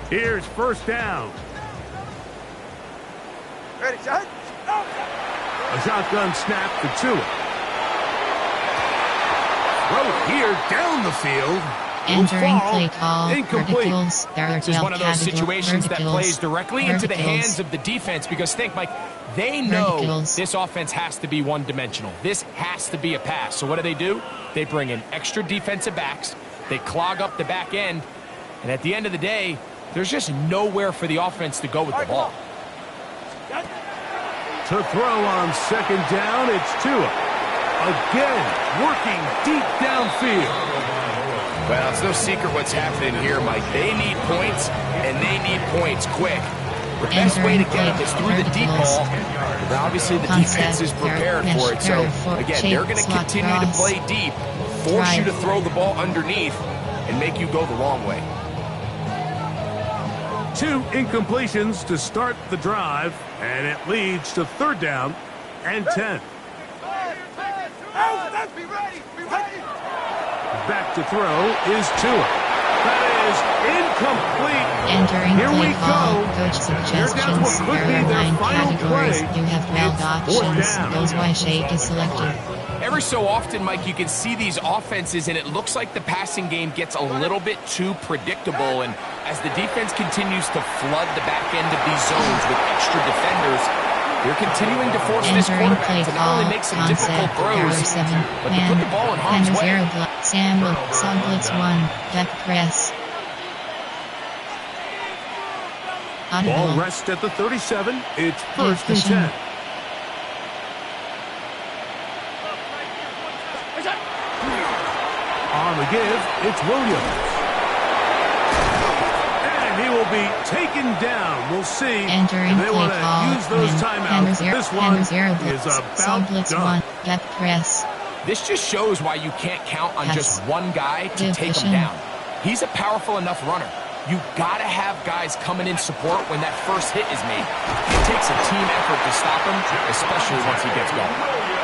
Here's 1st down. Ready, shot? A shotgun snap for Tua. Throw here down the field. Entering Will fall. play call, Incomplete. verticals, there are This is 12 one of those situations that verticals, plays directly into the verticals. hands of the defense because think, Mike, they know Verticals. this offense has to be one-dimensional. This has to be a pass. So what do? They bring in extra defensive backs. They clog up the back end. And at the end of the day, there's just nowhere for the offense to go with the ball. To throw on 2nd down, it's Tua. Again, working deep downfield. Well, it's no secret what's happening here, Mike. They need points, and they need points quick. The best way to get them is through the deep ball. But obviously, the defense is prepared for it. So, again, they're going to continue to play deep, force you to throw the ball underneath, and make you go the long way. 2 incompletions to start the drive, and it leads to 3rd down and 10. Be ready. Be ready. Back to throw is Tua. That is incomplete. Entering Here we play call, go. coach They're down to suggestions, what could there be are their 9 final categories. play. You have 12 It's 4th options. down. Those why shake is selected. Every so often, Mike, you can see these offenses, and it looks like the passing game gets a little bit too predictable. And as the defense continues to flood the back end of these zones with extra defenders, they're continuing to force this Entering play quarterback to not call, only make some difficult concept, there are throws, 7 but to put the ball in harm's way. 0 Sam Blitz 1, Pep press. Ball Audible. rests at the 37. It's 1st and Cushion. 10. On the give, it's Williams. And he will be taken down. We'll see Entering if they play want call. to use those timeouts. This one is about blitz done. 1. Get press. This just shows why you can't count on Pass. just one guy to take him Division. down. He's a powerful enough runner. You gotta have guys coming in support when that first hit is made. It takes a team effort to stop him, especially once he gets going.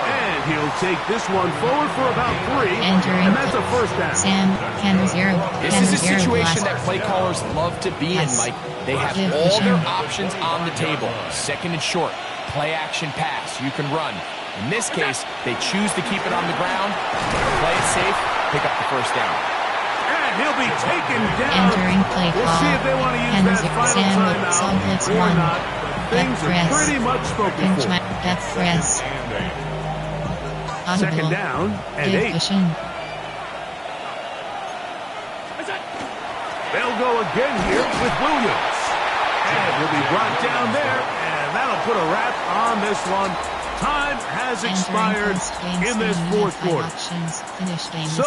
And he'll take this one forward for about 3. Entering And that's a first down. Sam, Henry 0. This is a situation that play callers love to be in, Mike. They have all their options on the table. Second and short, play action pass, you can run. In this case, they choose to keep it on the ground, play it safe, pick up the first down. And he'll be taken down. Entering play call. We'll see if they want to use that final timeout blitz or 1. not. But things are pretty much spoken for. Get press. Second down and 8. Division. They'll go again here with Williams. And he'll be brought down there, and that'll put a wrap on this one. Time has expired in this fourth quarter. So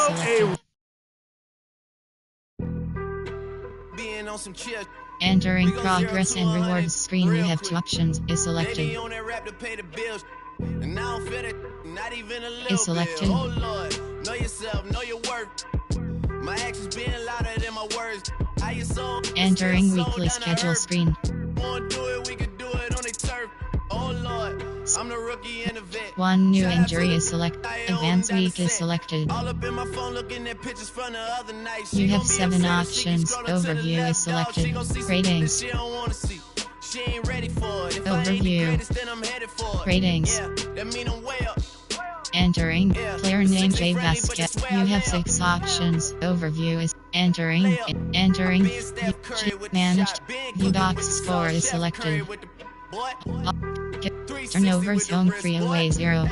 Entering progress and rewards screen, you have 2 options. Is selected. Is selected. Oh Lord, know yourself, know your worth. My actions being louder than my words. Entering weekly schedule screen. Oh Lord, I'm the rookie and the vet. 1 new injury is selected. Advanced week is selected. All up in my phone looking at pictures from the other night. You have 7 options. Overview is selected. Ratings. She ain't ready for it. Overview. Ratings. Entering player name J Basket. You have 6 options. Overview is entering. Managed. View box score is selected. Turnover zone free away 0.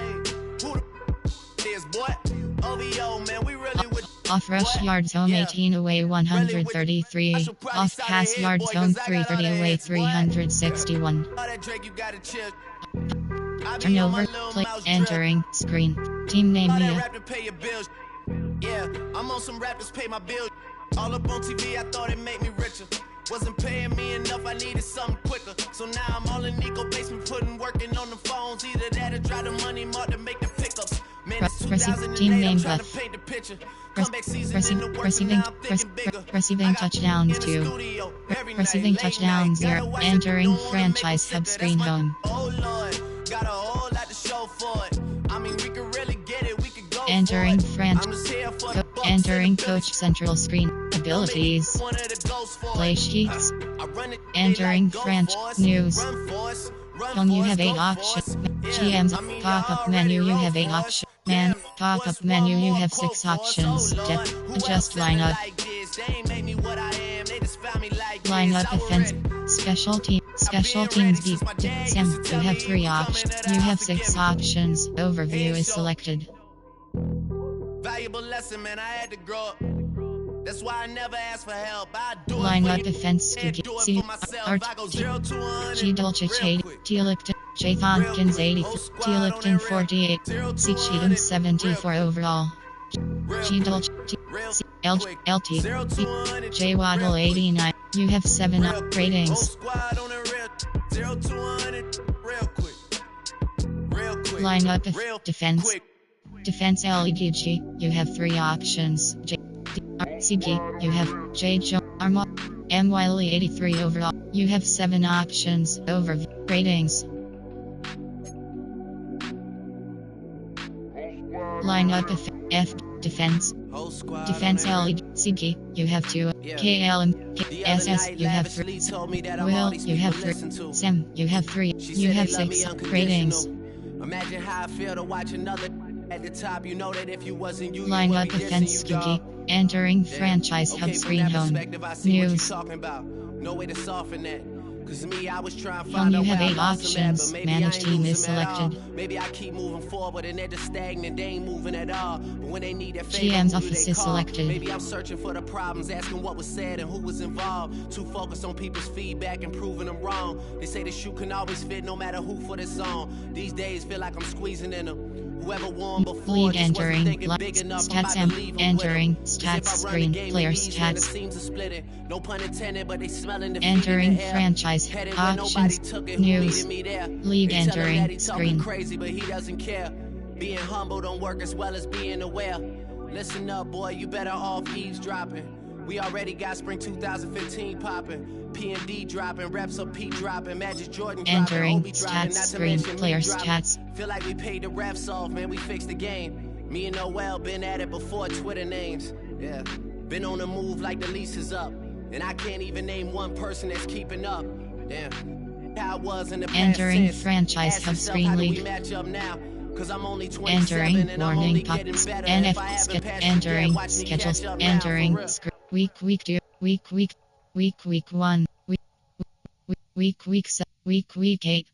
Off rush yard zone 18 away 133. Off pass yard zone 330 away 361. Turnover play entering screen. Team name Mia. Yeah, I'm on some rappers pay my bills. All up on TV, I thought it made me richer. Wasn't paying me enough, I needed something quicker. So now I'm all in Nico basement, working on the phones. Either that or try the money mark to make the pickups. Man, it's 2008, I'm trying to paint the picture. Comeback season in the works, and now I'm thinking bigger. Receiving touchdowns 2. Receiving touchdowns 0. Entering franchise hub screen home. Oh Lord, got a whole lot to show for it. I mean, we could really get it, we could go entering for it. Entering coach central screen. Abilities. Play sheets. Entering French news. Home you have 8 options. GM's pop-up menu you have 8 options. Man, pop-up menu you have 6 options. Adjust lineup. Lineup offense. Special teams beat. Sim, you have 3 options. You have 6 options. Overview is selected. Valuable lesson, man, I had to grow up. That's why I never ask for help. I do Lineup defense C Art G Dolce T Lipton J Thompkins 80 T Lipton 48 C Cheatham 74 overall G Dolce C LT J Waddle 89. You have 7 ratings. Lineup defense. Defense LEDG, you have 3 options. CG, you have J. Joe Arma, M. Wiley 83 overall. You have 7 options. Overview ratings. Lineup F. Defense. Defense LED. CG, you have 2. KLM. SS, you have 3. Will, you have 3. Sim, you have 3. You have 6 ratings. Imagine how I feel to watch another at the top. You know that if you wasn't you Lineup defense Skiggy. Entering franchise hub screen home. News. No way to soften that. Cause me, I was trying to find you have 8 options. Manage team is selected. Maybe I keep moving forward and they're just stagnant. They ain't moving at all. But when they need that GM's office is selected. Maybe I'm searching for the problems, asking what was said and who was involved. Too focused on people's feedback and proving them wrong. They say the shoe can always fit no matter who for the song. These days feel like I'm squeezing in them. Whoever won before League just wasn't entering, thinking big enough. I'm stats about to leave 'em entering, with 'em. 'Cause stats if I run the screen, game, player it means when the stats. seams are splitting. No pun intended, but they smelling defeat Entering in the air. franchise, Headed where nobody options, took it, who news, needed me there. league They tell him that entering, he talking screen. crazy, but he doesn't care. Being humble don't work as well as being aware. Listen up, boy, you better off eavesdropping. We already got spring 2015 popping. P&D dropping, reps up P dropping, Magic Jordan dropping, Entering, Obi dropping, stats not to screen, mention me player dropping. stats. Feel like we paid the refs off, man, we fixed the game. Me and Noel been at it before Twitter names. Yeah, been on the move like the lease is up. And I can't even name one person that's keeping up. Damn, how I was in the past Entering tense. franchise Ask hub yourself, screen how do we league. match up now? Cause I'm only 27 Entering and I'm only warning getting pucks. better. NF If I haven't passed you entering yet, watch me schedules. catch up now, Entering for real. week 2 week 1 week 8.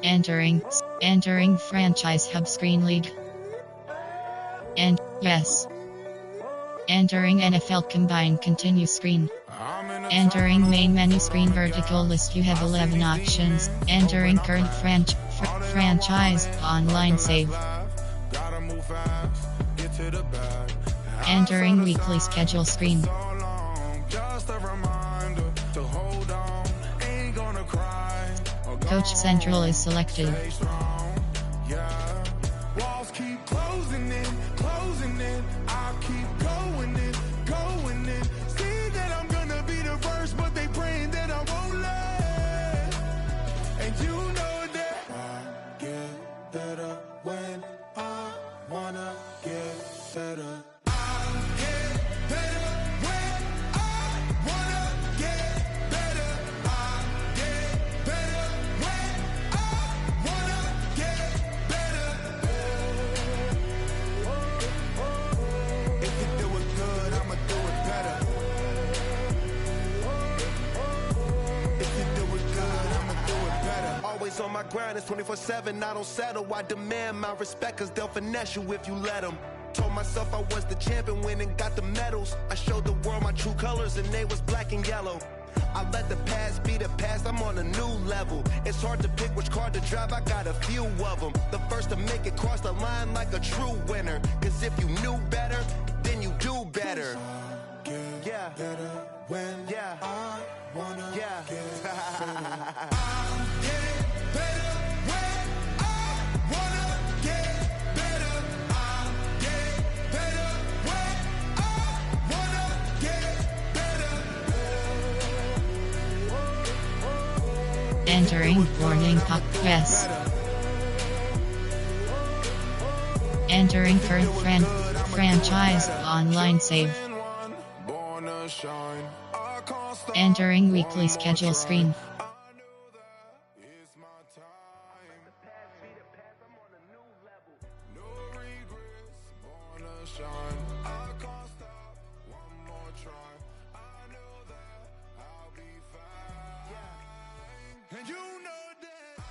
Entering franchise hub screen league. And yes. Entering NFL combined continue screen. Entering main menu screen vertical list, you have 11 options. Entering current franchise online save. Entering weekly schedule screen. Coach Central is selected. Walls keep closing in, I keep going in. See that I'm gonna be the first, but they praying that I won't let. And you know that I get better when I wanna get better. I get better when I wanna get better. I get better when I wanna get better. If you do it good, I'ma do it better. If you do it good, I'ma do it better. Always on my grind, it's 24/7, I don't settle. I demand my respect, cause they'll finesse you if you let them. Told myself I was the champion, went and got the medals. I showed the world my true colors and they was black and yellow. I let the past be the past, I'm on a new level. It's hard to pick which car to drive, I got a few of them. The first to make it cross the line like a true winner. Cause if you knew better, then you do better. Yeah, better when I wanna get better. I'm getting better when I wanna get better. I'm getting better when I wanna get better. Entering warning puck yes. Entering current franchise online save. Entering weekly schedule screen. And you know that.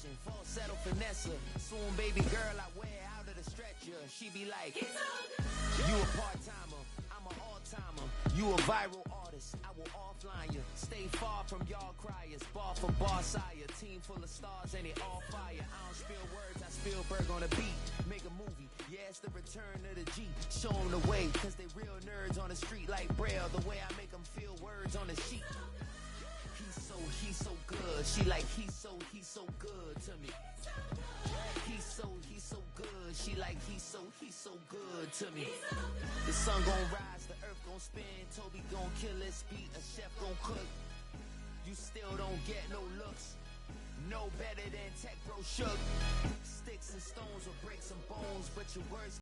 fashion, falsetto finesse. Soon, baby girl, I wear out of the stretcher. She be like, you a part-timer, I'm an all-timer. You a viral artist, I will offline you. Stay far from y'all criers, bar for bar sire. Team full of stars and they all fire. I don't spill words, I Spielberg on a beat. Make a movie, yeah, it's the return of the G. Show them the way, cause they real nerds on the street like Braille. The way I make them feel words on the sheet. He's so good. She like, he's so good to me. He's so good. She like, he's so good to me. The sun gon' rise, the earth gon' spin. Toby gon' kill this beat, a chef gon' cook. You still don't get no looks. No better than Tech Bro Shook. Sticks and stones will break some bones, but your words